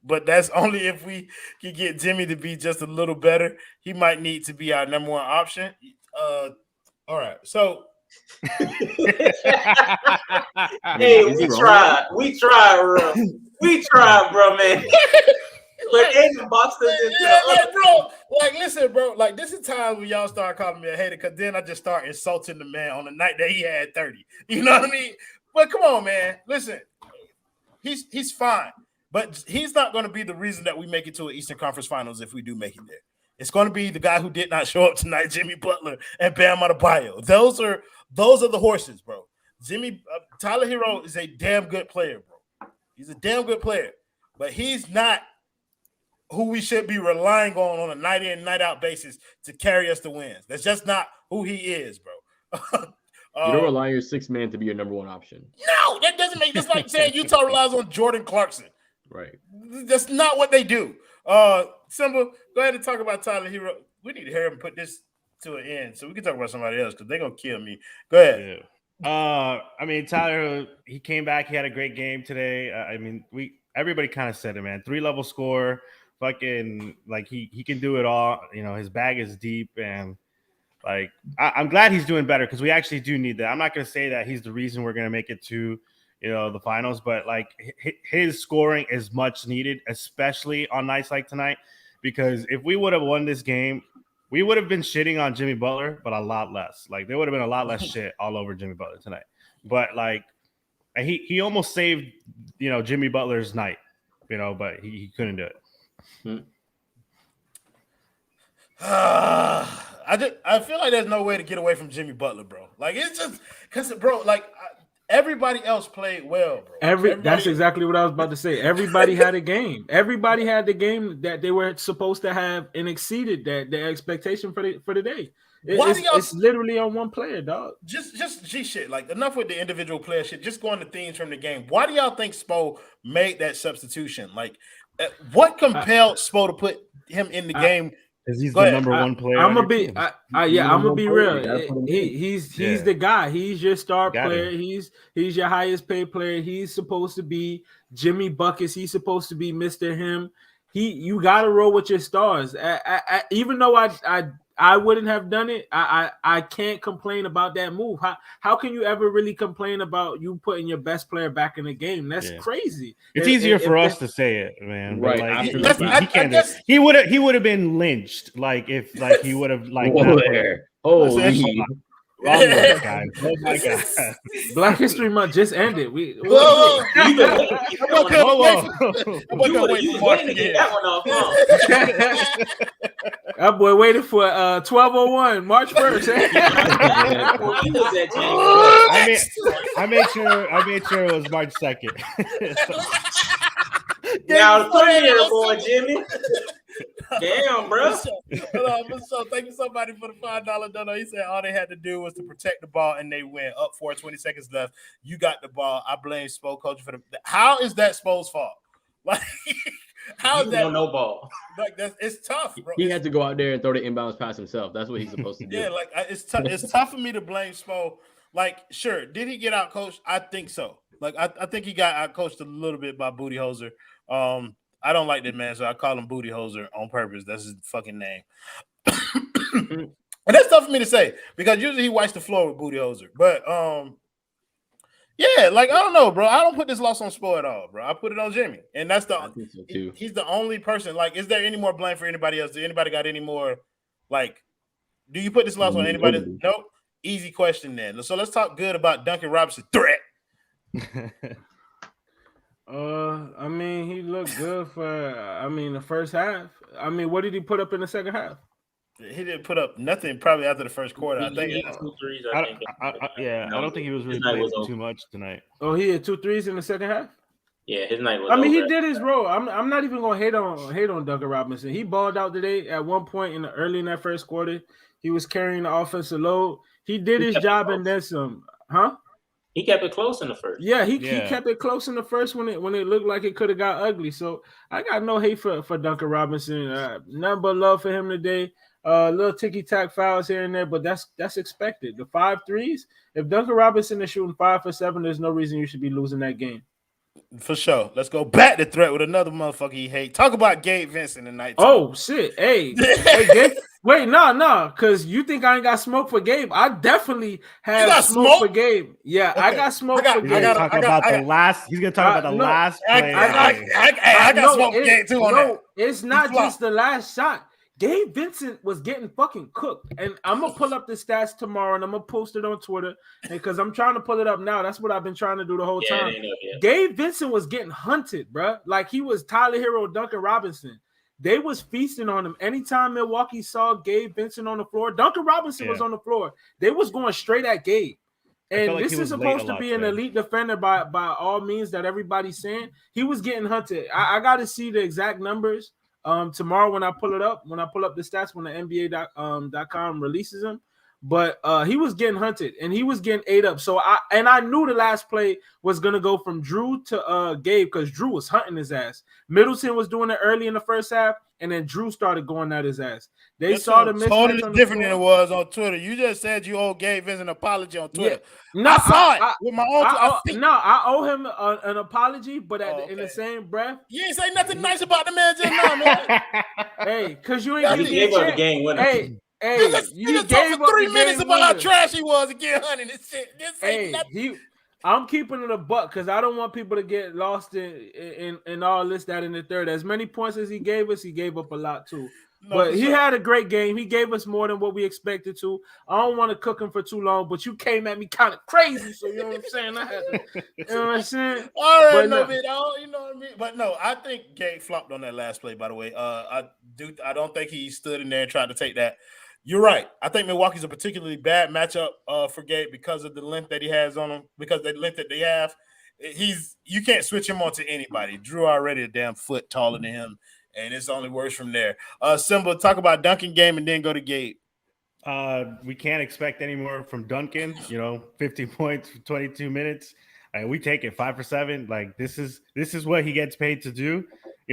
But that's only if we can get Jimmy to be just a little better. He might need to be our number one option. All right. So hey, we tried, bro. We tried, bro, man. But they boxed us into bro. Like, listen, bro. Like, this is times when y'all start calling me a hater, because then I just start insulting the man on the night that he had 30. You know what I mean? But come on, man. Listen, he's fine. But he's not going to be the reason that we make it to an Eastern Conference Finals if we do make it there. It's going to be the guy who did not show up tonight, Jimmy Butler and Bam Adebayo. Those are the horses, bro. Tyler Herro is a damn good player, bro. He's a damn good player. But he's not who we should be relying on a night in, night out basis to carry us to wins. That's just not who he is, bro. You don't rely on your sixth man to be your number one option. No, that doesn't make. That's like saying Utah relies on Jordan Clarkson. Right. That's not what they do. Simba, go ahead and talk about Tyler Herro. We need to hear him put this to an end so we can talk about somebody else because they're gonna kill me. Go ahead. Yeah. I mean, Tyler, he came back. He had a great game today. I mean, everybody kind of said it, man. 3-level score, fucking like he can do it all. You know, his bag is deep and. Like, I'm glad he's doing better because we actually do need that. I'm not going to say that he's the reason we're going to make it to, you know, the finals, but like his scoring is much needed, especially on nights like tonight, because if we would have won this game, we would have been shitting on Jimmy Butler, but a lot less. Like, there would have been a lot less shit all over Jimmy Butler tonight. But like, he almost saved, you know, Jimmy Butler's night. but he couldn't do it. I feel like there's no way to get away from Jimmy Butler, bro. Like it's just because, bro, like everybody else played well, bro. That's exactly what I was about to say. Everybody had a game. Everybody had the game that they were supposed to have and exceeded the expectation for the day. It's literally on one player, dog. Just G shit. Like enough with the individual player shit. Just going to themes from the game. Why do y'all think Spo made that substitution? Like, what compelled Spo to put him in the game? Because he's the number one player. I'm gonna be real. He's the guy. He's your star player. He's your highest paid player. He's supposed to be Jimmy Buckets. He's supposed to be Mr. Him. You got to roll with your stars. Even though I wouldn't have done it, I can't complain about that move. How can you ever really complain about you putting your best player back in the game? That's crazy. It's easier for us to say it, man. Right. Like, he can't. He would have been lynched. Like if he would have like. Holy. Guys. Oh my God. Black History Month just ended. Whoa. That boy waited for 1201 March 1st. I made sure it was March 2nd. Now come here, boy, Jimmy. Damn, bro. So thank you somebody for the $5 donor. He said all they had to do was to protect the ball and they win. Up 20 seconds left. You got the ball. I blame Spo coach for how is that Spo's fault? Like how is that no ball? Like it's tough, bro. He had to go out there and throw the inbounds pass himself. That's what he's supposed to do. Yeah, like it's tough. It's tough for me to blame Spo. Like, sure, did he get out coached? I think so. Like I think he got out coached a little bit by Booty Hoser. I don't like that man, so I call him Booty Hoser on purpose. That's his fucking name. And that's tough for me to say because usually he wipes the floor with Booty Hoser. But yeah, like I don't know, bro. I don't put this loss on Spo at all, bro. I put it on Jimmy, and that's he's the only person. Like, is there any more blame for anybody else? Did anybody got any more? Like, do you put this loss on anybody? Nope. Easy question then. So let's talk good about Duncan Robinson threat. I mean, he looked good for the first half. I mean, what did he put up in the second half? He didn't put up nothing probably after the first quarter. I think. He had 2 threes, I don't think he was really playing too much tonight. Oh, he had 2 threes in the second half? Yeah, his night was over. He did his role. I'm not even gonna hate on Duncan Robinson. He balled out today at one point early in that first quarter. He was carrying the offensive load. He did his job and then some. Huh? He kept it close in the first. Yeah, he kept it close in the first when it looked like it could have got ugly. So I got no hate for Duncan Robinson. Nothing but love for him today. Little ticky-tack fouls here and there, but that's expected. The 5 threes. If Duncan Robinson is shooting 5 for 7, there's no reason you should be losing that game. For sure. Let's go back to threat with another motherfucker he hate. Talk about Gabe Vincent tonight. Oh shit! Hey, Gabe. Wait, no, because you think I ain't got smoke for Gabe? I definitely have smoke for Gabe. Yeah, okay. I got smoke for Gabe. He's gonna talk about the last play. I got smoke for Gabe too on that. It's not just the last shot. Gabe Vincent was getting fucking cooked. And I'm going to pull up the stats tomorrow and I'm going to post it on Twitter because I'm trying to pull it up now. That's what I've been trying to do the whole time. Gabe Vincent was getting hunted, bro. Like he was Tyler Herro, Duncan Robinson. They was feasting on him. Anytime Milwaukee saw Gabe Vincent on the floor, Duncan Robinson was on the floor. They was going straight at Gabe. And like this is supposed to be an elite defender by all means that everybody's saying. He was getting hunted. I got to see the exact numbers. Tomorrow when I pull up the stats when the NBA.com releases them, but he was getting hunted and he was getting ate up. So I knew the last play was gonna go from Drew to Gabe because Drew was hunting his ass. Middleton was doing it early in the first half, and then Drew started going at his ass. They saw the mismatch totally different than it was on Twitter. You just said you owe Gabe Vincent an apology on Twitter. Yeah. No, I saw it with my own. I owe him an apology, but in the same breath, you ain't say nothing nice about the man just now, man. Hey, because you ain't gave up the game winner. Hey, you talked for 3 minutes about how trash he was again, honey. This shit. This ain't nothing. I'm keeping it a buck because I don't want people to get lost in all this, that, and the third. As many points as he gave us, he gave up a lot too. But he had a great game. He gave us more than what we expected to. I don't want to cook him for too long, but you came at me kind of crazy. So you know what I'm saying? I had to, you know what I'm saying? All right, But no, no. you know what I mean. But no, I think Gabe flopped on that last play. By the way, I don't think he stood in there and tried to take that. You're right. I think Milwaukee's a particularly bad matchup for Gabe because of the length that he has on him. Because the length that they have, you can't switch him onto anybody. Drew already a damn foot taller than him, and it's only worse from there. Simba, talk about Duncan game and then go to Gabe. We can't expect any more from Duncan. 50 points for 22 minutes. We take it 5 for 7. Like this is what he gets paid to do.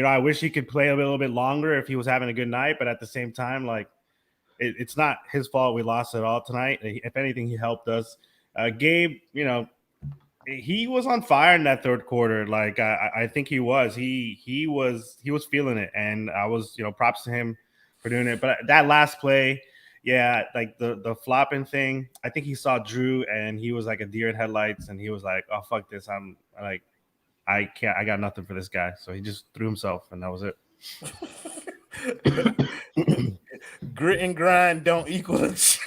I wish he could play a little bit longer if he was having a good night, but at the same time, like it's not his fault we lost at all tonight. If anything, he helped us. Gabe, he was on fire in that third quarter. Like I think he was. He was feeling it, and I was props to him for doing it. But that last play. Yeah, like the flopping thing. I think he saw Drew and he was like a deer in headlights, and he was like, "Oh fuck this! I'm like, I can't. I got nothing for this guy." So he just threw himself, and that was it. Grit and grind don't equal a chill.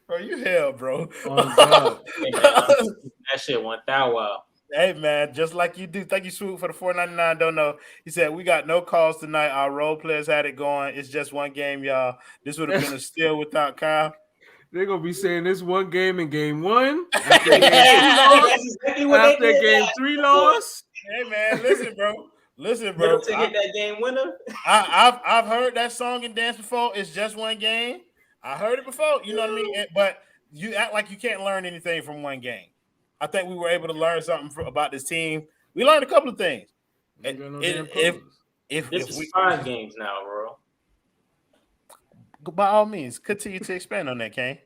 Bro, you hell, bro. Oh, God. That shit went that well. Hey, man, just like you do. Thank you, Swoop, for the $4.99. Don't know. He said, we got no calls tonight. Our role players had it going. It's just one game, y'all. This would have been a steal without Kyle. They're going to be saying this one game in game 1. After game 3 loss. Hey, man, listen, bro. To hit that game winner. I've heard that song and dance before. It's just one game. I heard it before. You know what I mean? But you act like you can't learn anything from one game. I think we were able to learn something about this team. We learned a couple of things. If this is 5 games now, bro. By all means, continue to expand on that, Kane.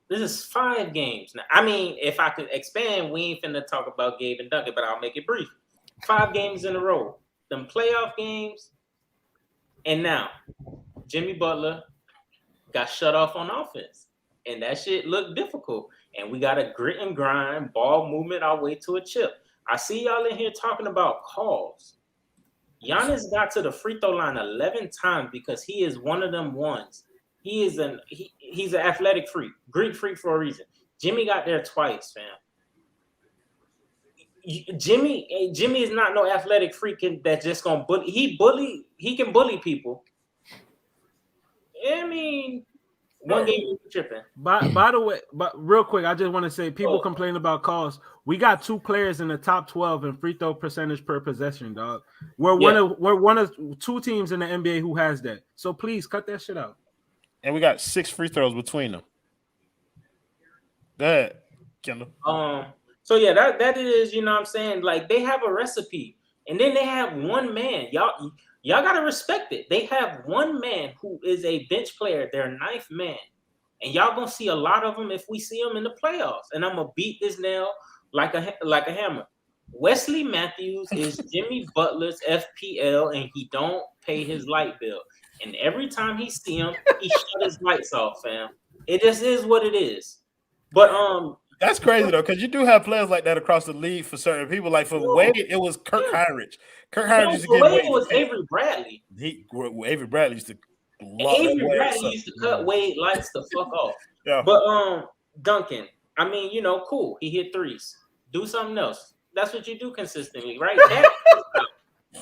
This is 5 games now. I mean, if I could expand, we ain't finna talk about Gabe and Duncan, but I'll make it brief. 5 games in a row. Them playoff games. And now, Jimmy Butler got shut off on offense. And that shit looked difficult. And we got to grit and grind, ball movement our way to a chip. I see y'all in here talking about calls. Giannis got to the free throw line 11 times because he is one of them ones. He's an athletic freak, Greek freak for a reason. Jimmy got there twice, fam. Jimmy is not no athletic freak that's just gonna bully. He can bully people. I mean, one game you tripping. By the way, but real quick, I just want to say people complain about calls. We got 2 players in the top 12 in free throw percentage per possession, dog. We're one of 2 teams in the NBA who has that. So please cut that shit out. And we got 6 free throws between them. Go ahead, Kendall. So yeah, that is, you know what I'm saying? Like they have a recipe, and then they have one man. Y'all gotta respect it. They have one man who is a bench player, their 9th man. And y'all gonna see a lot of them if we see them in the playoffs. And I'm gonna beat this nail like a hammer. Wesley Matthews is Jimmy Butler's FPL, and he don't pay his light bill. And every time he see him, he shut his lights off, fam. It just is what it is. But that's crazy though, because you do have players like that across the league for certain people. Like for Wade, it was Kirk Heinrich. Kirk Heinrich used to get Wade. It was Avery Bradley. Avery Bradley used to. Avery Bradley used to cut Wade lights the fuck off. Yeah. But Duncan, I mean, cool. He hit 3s. Do something else. That's what you do consistently, right?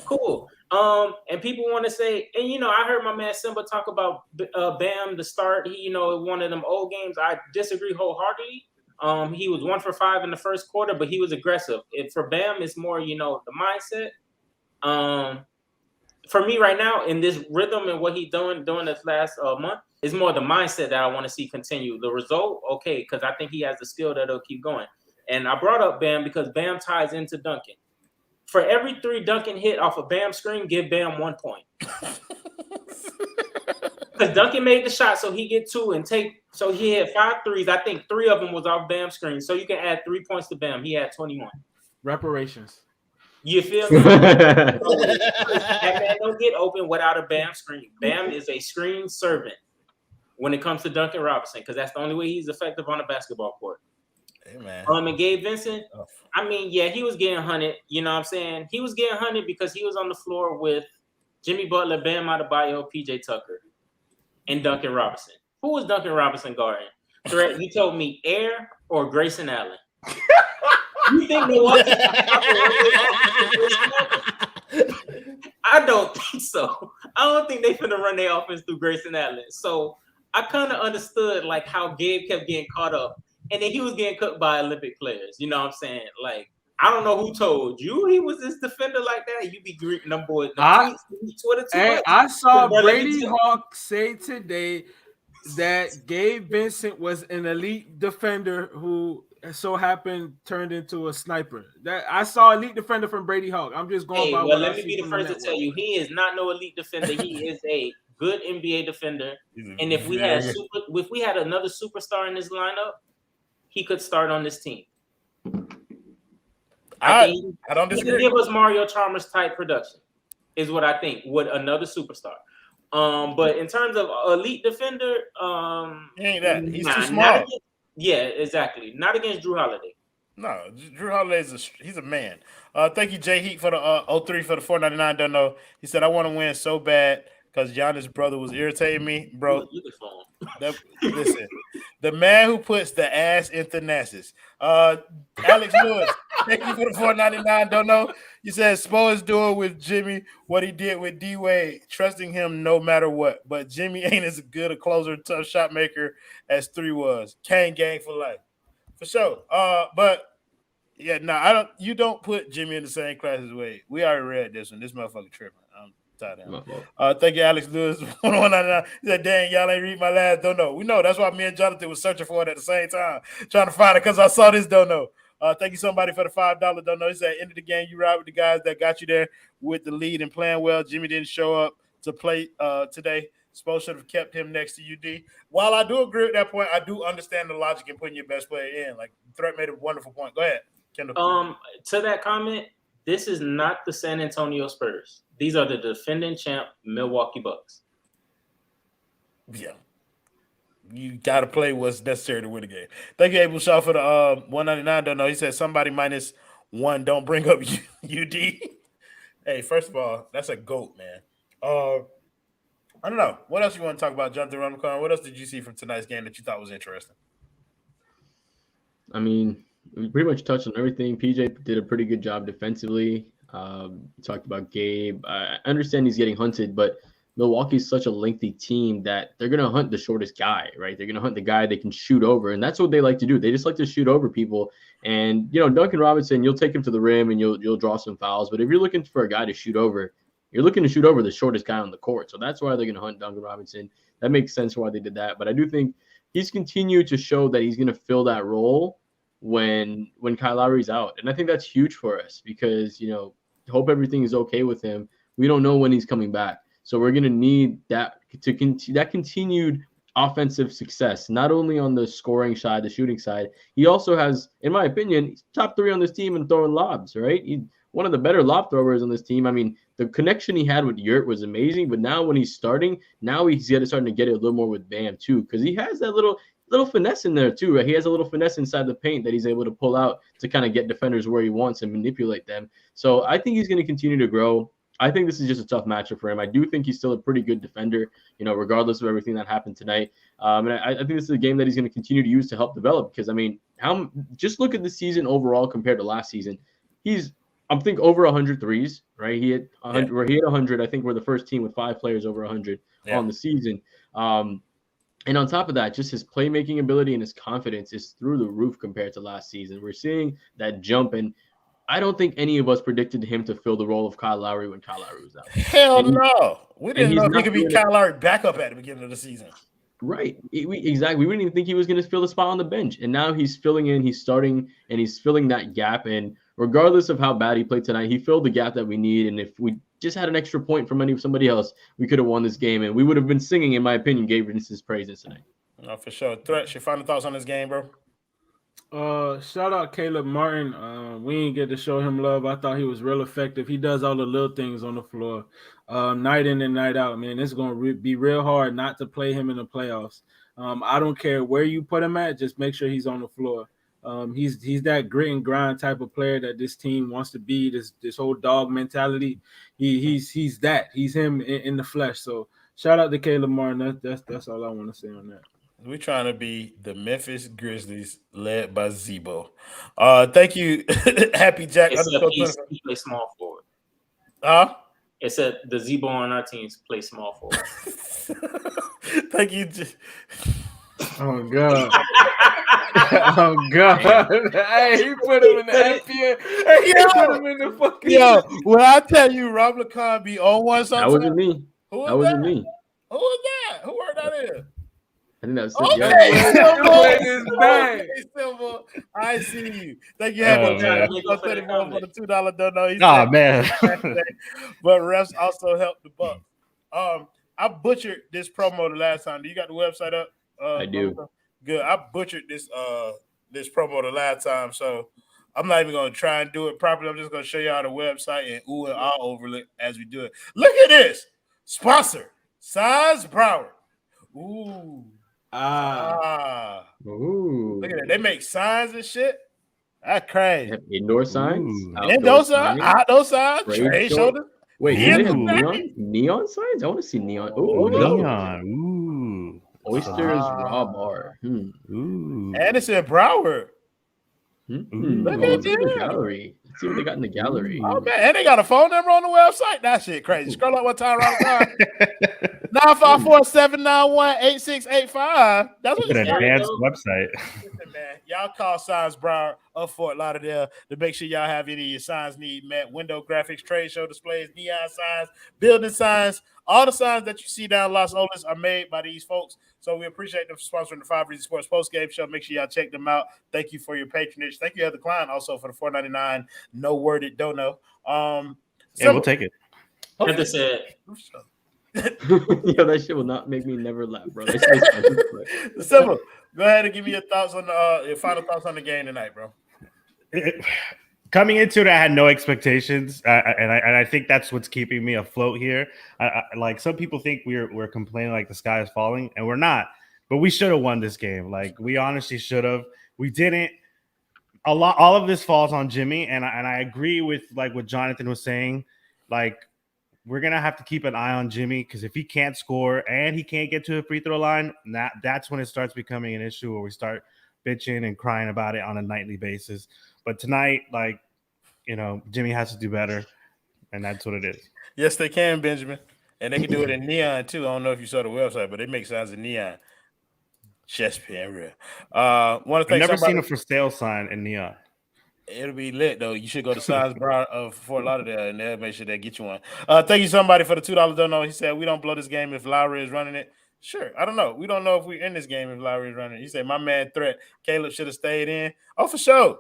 Cool. And people want to say, and I heard my man Simba talk about Bam the start. He, one of them old games. I disagree wholeheartedly. He was 1 for 5 in the first quarter, but he was aggressive. For Bam, it's more, the mindset. For me right now, in this rhythm and what he's doing this last month, is more the mindset that I want to see continue. The result, okay, because I think he has the skill that'll keep going. And I brought up Bam because Bam ties into Duncan. For every 3 Duncan hit off a Bam screen, give Bam 1 point. Because Duncan made the shot, so he get 2 and so he had 5 threes. I think 3 of them was off Bam screen. So you can add 3 points to Bam. He had 21. Reparations. You feel me? That man don't get open without a Bam screen. Bam is a screen servant when it comes to Duncan Robinson, because that's the only way he's effective on a basketball court. Hey, man. And Gabe Vincent, I mean, yeah, he was getting hunted. You know what I'm saying? He was getting hunted because he was on the floor with Jimmy Butler, Bam Adebayo, PJ Tucker, and Duncan Robinson. Who was Duncan Robinson guarding? Threat, you told me Air or Grayson Allen. You think Milwaukee? I don't think so. I don't think they finna run their offense through Grayson Allen. So I kind of understood like how Gabe kept getting caught up, and then he was getting cooked by Olympic players. You know what I'm saying? Like, I don't know who told you he was this defender like that. You be greeting them boys. I saw Bro, Brady Hawk say today that Gabe Vincent was an elite defender who so happened turned into a sniper. That I saw elite defender from Brady Hawk. I'm just going by what let I me see be the first to tell you, he is not no elite defender. He is a good NBA defender. And if we had another superstar in this lineup, he could start on this team. I don't disagree. He could give us Mario Chalmers type production, is what I think. Would another superstar. But in terms of elite defender, he ain't that. He's too small. Yeah, exactly. Not against Drew Holiday. No, Drew Holiday he's a man. Thank you, Jay Heat, for the 03 for the $4.99. Don't know. He said I want to win so bad because Giannis' brother was irritating me, bro. Listen, the man who puts the ass into Nassus. Alex Lewis, thank you for the $4.99. Don't know. You said Spo is doing with Jimmy what he did with D Wade, trusting him no matter what. But Jimmy ain't as good a closer, tough shot maker as 3 was. Kane gang for life, for sure. But yeah, no, I don't. You don't put Jimmy in the same class as Wade. We already read this one. This motherfucker tripping. I'm tired of him. Thank you, Alex Lewis. $1.99. He said, "Dang, y'all ain't read my last. Don't know. We know. That's why me and Jonathan was searching for it at the same time, trying to find it because I saw this. Don't know." Thank you, somebody, for the $5. Don't know. He said, "End of the game, you ride with the guys that got you there with the lead and playing well. Jimmy didn't show up to play today. Spo should have kept him next to UD." While I do agree with that point, I do understand the logic in putting your best player in. Like, Threat made a wonderful point. Go ahead, Kendall. To that comment, this is not the San Antonio Spurs. These are the defending champ Milwaukee Bucks. Yeah. You got to play what's necessary to win the game. Thank you, Abel Shaw, for the $1.99. Don't know. He said somebody -1. Don't bring up UD. Hey, first of all, that's a GOAT, man. I don't know. What else you want to talk about, Jonathan Ramacon? What else did you see from tonight's game that you thought was interesting? I mean, we pretty much touched on everything. PJ did a pretty good job defensively. Talked about Gabe. I understand he's getting hunted, but Milwaukee's such a lengthy team that they're going to hunt the shortest guy, right? They're going to hunt the guy they can shoot over, and that's what they like to do. They just like to shoot over people. And, Duncan Robinson, you'll take him to the rim and you'll draw some fouls. But if you're looking for a guy to shoot over, you're looking to shoot over the shortest guy on the court. So that's why they're going to hunt Duncan Robinson. That makes sense why they did that. But I do think he's continued to show that he's going to fill that role when Kyle Lowry's out. And I think that's huge for us because, hope everything is okay with him. We don't know when he's coming back. So we're going to need that continued offensive success, not only on the scoring side, the shooting side. He also has, in my opinion, he's top 3 on this team in throwing lobs, right? He's one of the better lob throwers on this team. I mean, the connection he had with Yurt was amazing, but now when he's starting, now he's starting to get it a little more with Bam too, because he has that little finesse in there too, right? He has a little finesse inside the paint that he's able to pull out to kind of get defenders where he wants and manipulate them. So I think he's going to continue to grow. I think this is just a tough matchup for him. I do think he's still a pretty good defender, regardless of everything that happened tonight. And I think this is a game that he's going to continue to use to help develop because, just look at the season overall compared to last season. I think over 100 threes, right? He had 100. Where he had 100. I think we're the first team with 5 players over 100 on the season. And on top of that, just his playmaking ability and his confidence is through the roof compared to last season. We're seeing that jump, and I don't think any of us predicted him to fill the role of Kyle Lowry when Kyle Lowry was out. Hell no. We didn't know if he could be Kyle Lowry backup at the beginning of the season. Right. Exactly. We didn't even think he was going to fill the spot on the bench. And now he's filling in, he's starting, and he's filling that gap. And regardless of how bad he played tonight, he filled the gap that we need. And if we just had an extra point from somebody else, we could have won this game. And we would have been singing, in my opinion, Gabe Vincent's praises tonight. No, for sure. Threats, your final thoughts on this game, bro? Shout out Caleb Martin. We didn't get to show him love. I thought he was real effective. He does all the little things on the floor, night in and night out. Man, it's going to be real hard not to play him in the playoffs. I don't care where you put him at, just make sure he's on the floor. He's that grit and grind type of player that this team wants to be. This whole dog mentality. He's that. He's him in the flesh. So shout out to Caleb Martin. That's all I want to say on that. We're trying to be the Memphis Grizzlies led by Zebo. Thank you, Happy Jack. He plays small forward. It said the Zebo on our teams play small forward. Thank you. Oh God. Oh God. Hey, he put him in the FPA. Hey, he put him in the fucking. Yo, when I tell you Rob LeCon be on one sometimes. That wasn't me. Who was that wasn't that? me. Who was that? Who worked that in? I think that was Silver. I see you. Thank you, Happy Jack. For the $2 dono. Oh man. But refs also helped the Bucks. I butchered this promo the last time. Do you got the website up? I do. Good. I butchered this promo the last time, so I'm not even gonna try and do it properly. I'm just gonna show y'all the website and and I'll overlook as we do it. Look at this sponsor, Signs Broward. Ooh. Ooh. Look at that. They make signs and shit. That's crazy. Indoor signs, outdoor signs, trade shoulders. Wait, do they have neon signs? I want to see neon. Ooh, neon. Ooh. Oysters raw bar. Ooh. And it's in Broward. Look at the gallery. Let's see what they got in the gallery. Oh man, and they got a phone number on the website. That shit crazy. Scroll up one time, around the 954-791-8685. That's what it's an advanced website. Listen, man, y'all call Signs Broward of Fort Lauderdale to make sure y'all have any of your signs need met. Window graphics, trade show displays, neon signs, building signs. All the signs that you see down Los Olas are made by these folks. So we appreciate them for sponsoring the 5 Reasons Sports postgame show. Make sure y'all check them out. Thank you for your patronage. Thank you, Heather Klein, also for the $4.99 no worded dono. Yeah, we'll take it. Heather said. Yo, that shit will not make me never laugh, bro. Simple. Go ahead and give me your thoughts on your final thoughts on the game tonight, bro. Coming into it, I had no expectations, and I think that's what's keeping me afloat here. Like some people think we're complaining like the sky is falling, and we're not. But we should have won this game. Like we honestly should have. We didn't. All of this falls on Jimmy, and I agree with like what Jonathan was saying. Like we're gonna have to keep an eye on Jimmy because if he can't score and he can't get to a free throw line, that's when it starts becoming an issue where we start bitching and crying about it on a nightly basis. But tonight, like, you know, Jimmy has to do better, and that's what it is. Yes, they can, Benjamin. And they can do it in neon, too. I don't know if you saw the website, but they make signs in neon. Chest pain real. I've never seen a for sale sign in neon. It'll be lit, though. You should go to Signs Brown of Fort Lauderdale, and they'll make sure they get you one. Thank you, somebody, for the $2 dono. He said, we don't blow this game if Lowry is running it. Sure. I don't know. We don't know if we're in this game if Lowry is running it. He said, my man Threat, Caleb should have stayed in. Oh, for sure.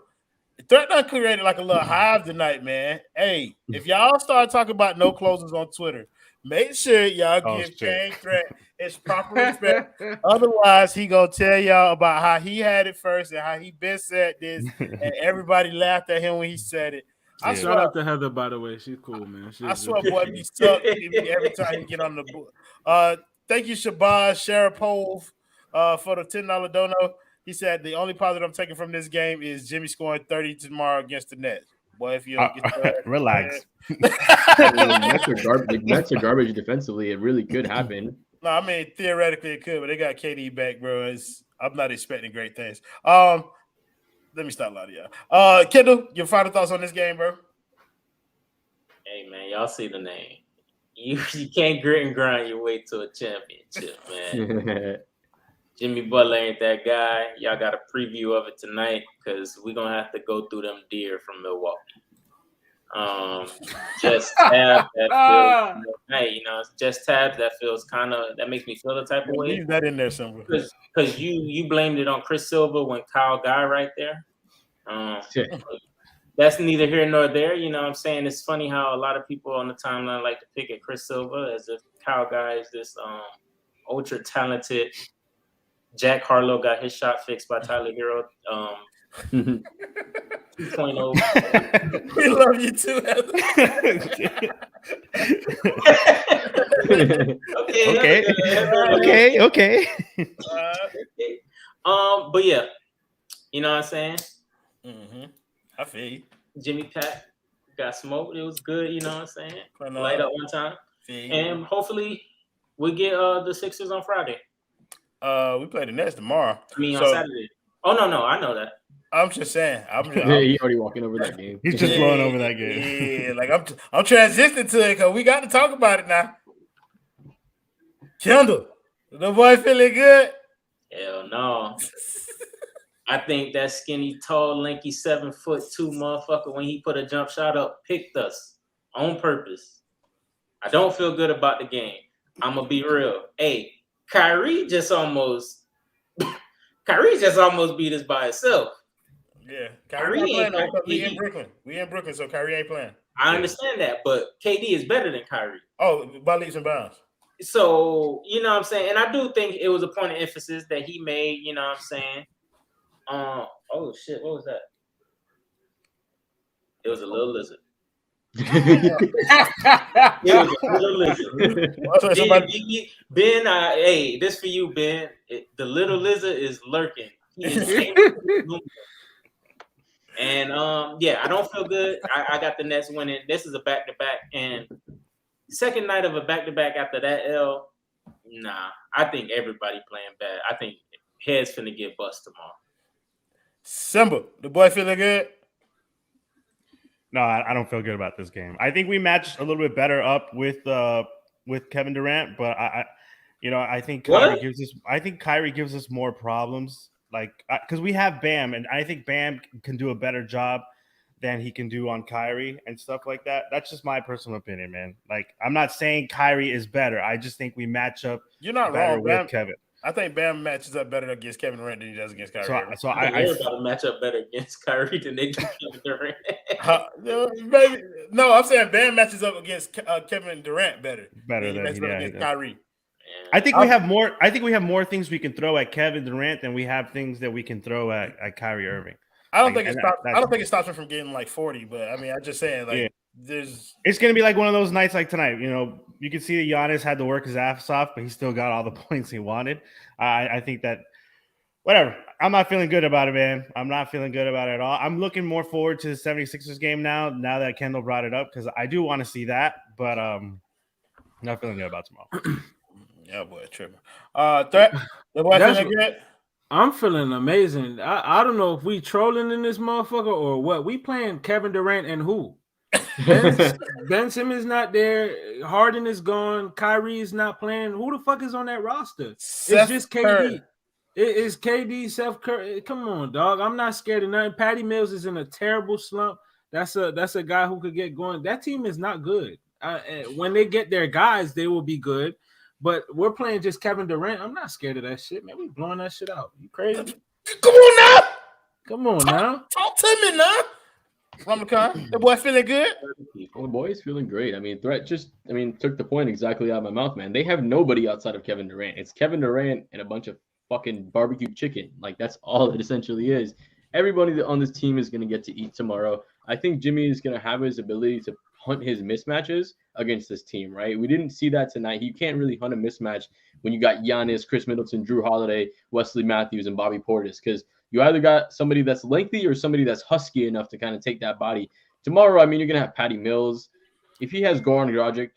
Threat done created like a little hive tonight, man. Hey, if y'all start talking about no closers on Twitter, make sure y'all give King Threat his proper respect. Otherwise, he gonna tell y'all about how he had it first and how he been said this, and everybody laughed at him when he said it. Shout out to Heather, by the way. She's cool, man. I swear, boy, be stuck every time you get on the board. Thank you, Shabazz Sharapov, for the $10 dono. He said the only positive I'm taking from this game is Jimmy scoring 30 tomorrow against the Nets. Boy, if you don't get that, relax. Nets are garbage defensively. It really could happen. No, I mean theoretically it could, but they got KD back, bro. I'm not expecting great things. Let me stop lying to y'all. Kendall, your final thoughts on this game, bro? Hey man, y'all see the name. You can't grit and grind your way to a championship, man. Jimmy Butler ain't that guy. Y'all got a preview of it tonight because we're gonna have to go through them deer from Milwaukee. Just tab that feels, hey, you know, just tabs that feels that makes me feel the type of way. Leave that in there somewhere. Because you blamed it on Chris Silva when Kyle Guy right there. That's neither here nor there. You know what I'm saying? It's funny how a lot of people on the timeline like to pick at Chris Silva as if Kyle Guy is this ultra talented. Jack Harlow got his shot fixed by Tyler Herro 2.0. We love you too, Heather. Okay. But yeah, You know what I'm saying? Mm-hmm. I feel you. Jimmy Pat got smoked. It was good. You know what I'm saying? Putting Light up. up one time. Feel you. And hopefully we get the Sixers on Friday. We play the Nets tomorrow. I mean, on Saturday. Oh, no. I know that. I'm just saying. He already walking over that game. He's just blowing over that game. Yeah, like I'm transitioning to it because we got to talk about it now. Kendall, the boy feeling good? Hell no. I think that skinny, tall, lanky, 7'2" motherfucker, when he put a jump shot up, picked us on purpose. I don't feel good about the game. I'm gonna be real. Hey, Kyrie just almost beat us by himself. Yeah, Kyrie ain't playing. We in Brooklyn. So Kyrie ain't playing. I understand that, but KD is better than Kyrie. Oh, by leaps and bounds. So, you know what I'm saying? And I do think it was a point of emphasis that he made, you know what I'm saying? Oh shit, what was that? It was a little lizard. It was a little lizard. Ben, hey, this for you, Ben. The little lizard is lurking. He is and yeah, I don't feel good. I got the Nets winning. This is a back-to-back, and second night of a back-to-back after that L. Nah, I think everybody playing bad. I think heads finna get bust tomorrow. Simba, the boy feeling good? No, I don't feel good about this game. I think we matched a little bit better up with Kevin Durant, but I think Kyrie gives us more problems. Like, because we have Bam, and I think Bam can do a better job than he can do on Kyrie and stuff like that. That's just my personal opinion, man. Like, I'm not saying Kyrie is better. I just think we match up. You're not better wrong, with Bam. Kevin. I think Bam matches up better against Kevin Durant than he does against Kyrie. So I match up better against Kyrie than they do Kevin Durant. Maybe no, I'm saying Bam matches up against Kevin Durant better than he matches up against Kyrie. I think we have more. I think we have more things we can throw at Kevin Durant than we have things that we can throw at Kyrie Irving. I don't think it stops him from getting like 40, but I mean, I'm just saying, like, it's gonna be like one of those nights like tonight. You know, you can see that Giannis had to work his ass off, but he still got all the points he wanted. I think that whatever. I'm not feeling good about it, man. I'm not feeling good about it at all. I'm looking more forward to the 76ers game now that Kendall brought it up, because I do want to see that, but not feeling good about tomorrow. Yeah, boy, tripping. Threat. The boy feeling good. I'm feeling amazing. I don't know if we trolling in this motherfucker or what. We playing Kevin Durant and who? Ben Simmons not there. Harden is gone. Kyrie is not playing. Who the fuck is on that roster? It's just KD. Curry. It is KD, Seth Curry. Come on, dog. I'm not scared of nothing. Patty Mills is in a terrible slump. That's a guy who could get going. That team is not good. When they get their guys, they will be good. But we're playing just Kevin Durant. I'm not scared of that shit, man. We blowing that shit out. You crazy? Come on now. Talk to me now. Ramadan, the boy feeling good? Well, the boy is feeling great. I mean, Threat took the point exactly out of my mouth, man. They have nobody outside of Kevin Durant. It's Kevin Durant and a bunch of fucking barbecue chicken. Like, that's all it essentially is. Everybody on this team is going to get to eat tomorrow. I think Jimmy is going to have his ability to hunt his mismatches against this team, right? We didn't see that tonight. You can't really hunt a mismatch when you got Giannis, Chris Middleton, Drew Holiday, Wesley Matthews, and Bobby Portis, because you either got somebody that's lengthy or somebody that's husky enough to kind of take that body. Tomorrow, I mean, you're going to have Patty Mills. If he has Goran Dragic,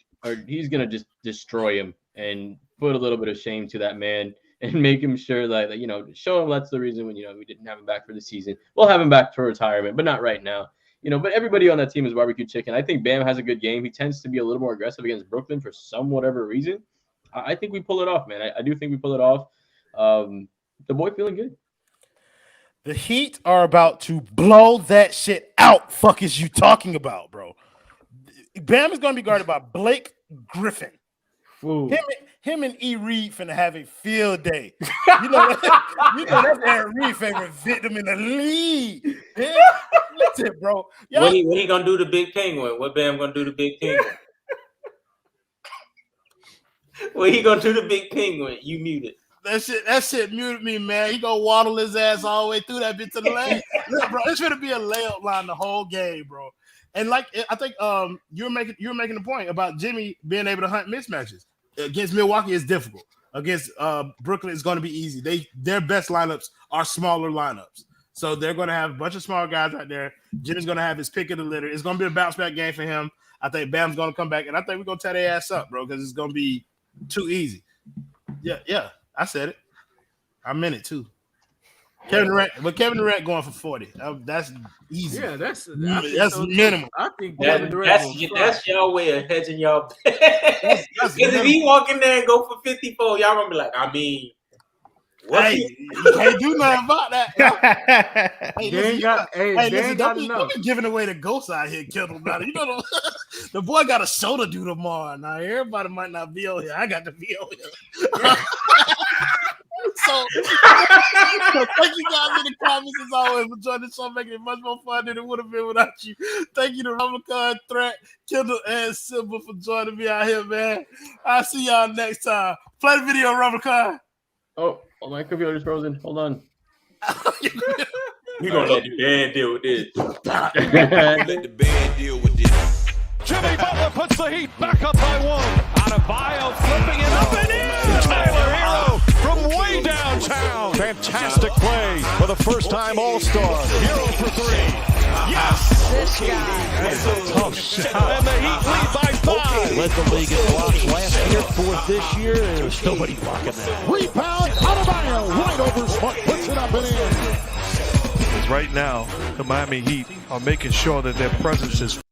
he's going to just destroy him and put a little bit of shame to that man and make him sure that, you know, show him that's the reason when, you know, we didn't have him back for the season. We'll have him back for retirement, but not right now. You know, but everybody on that team is barbecue chicken. I think Bam has a good game. He tends to be a little more aggressive against Brooklyn for some whatever reason. I think we pull it off, man. I do think we pull it off. The boy feeling good. The Heat are about to blow that shit out. Fuck is you talking about, bro? Bam is going to be guarded by Blake Griffin. Him and E. Reed finna have a field day. You know that's Aaron Reed's favorite victim in the league. Yeah? That's it, bro. What he gonna do to Big Penguin? What Bam gonna do to Big Penguin? What he gonna do to Big Penguin? You muted. That shit muted me, man. He gonna waddle his ass all the way through that bit to the lane. Look, bro, it's gonna be a layup line the whole game, bro. And like I think you're making the point about Jimmy being able to hunt mismatches. Against Milwaukee is difficult. Against Brooklyn, it's going to be easy. Their best lineups are smaller lineups. So they're going to have a bunch of small guys out there. Jimmy's going to have his pick of the litter. It's going to be a bounce back game for him. I think Bam's going to come back, and I think we're going to tear their ass up, bro, because it's going to be too easy. Yeah, I said it. I meant it too. Kevin Durant going for 40. That's easy. Yeah, that's minimum. I think that's y'all way of hedging y'all. Because if he walk in there and go for 54, y'all gonna be like, I mean, hey, you can't do nothing about that. Listen, don't be giving away the ghosts out here, Kendall. You know, the boy got a show to do tomorrow. Now everybody might not be on here. I got to be on here. So thank you guys in the comments as always for joining the show, making it much more fun than it would have been without you. Thank you to Ramadan, Threat, Kendall, and Simba for joining me out here, man. I'll see y'all next time. Play the video, Ramadan. Oh, my computer's frozen. Hold on. We gonna let the band deal with this. Let the band deal with this. Jimmy Butler puts the Heat back up by 1. Out of Bio, flipping it up and in. Tyler Herro from way downtown. Fantastic play for the first-time All-Star. Herro for 3. Yes! This guy. That's a tough shot. And the Heat lead by 5. Led the league in blocks last year, 4th this year, and there's nobody blocking that. Rebound, Adebayo, right over Smart, puts it up and in. Because right now, the Miami Heat are making sure that their presence is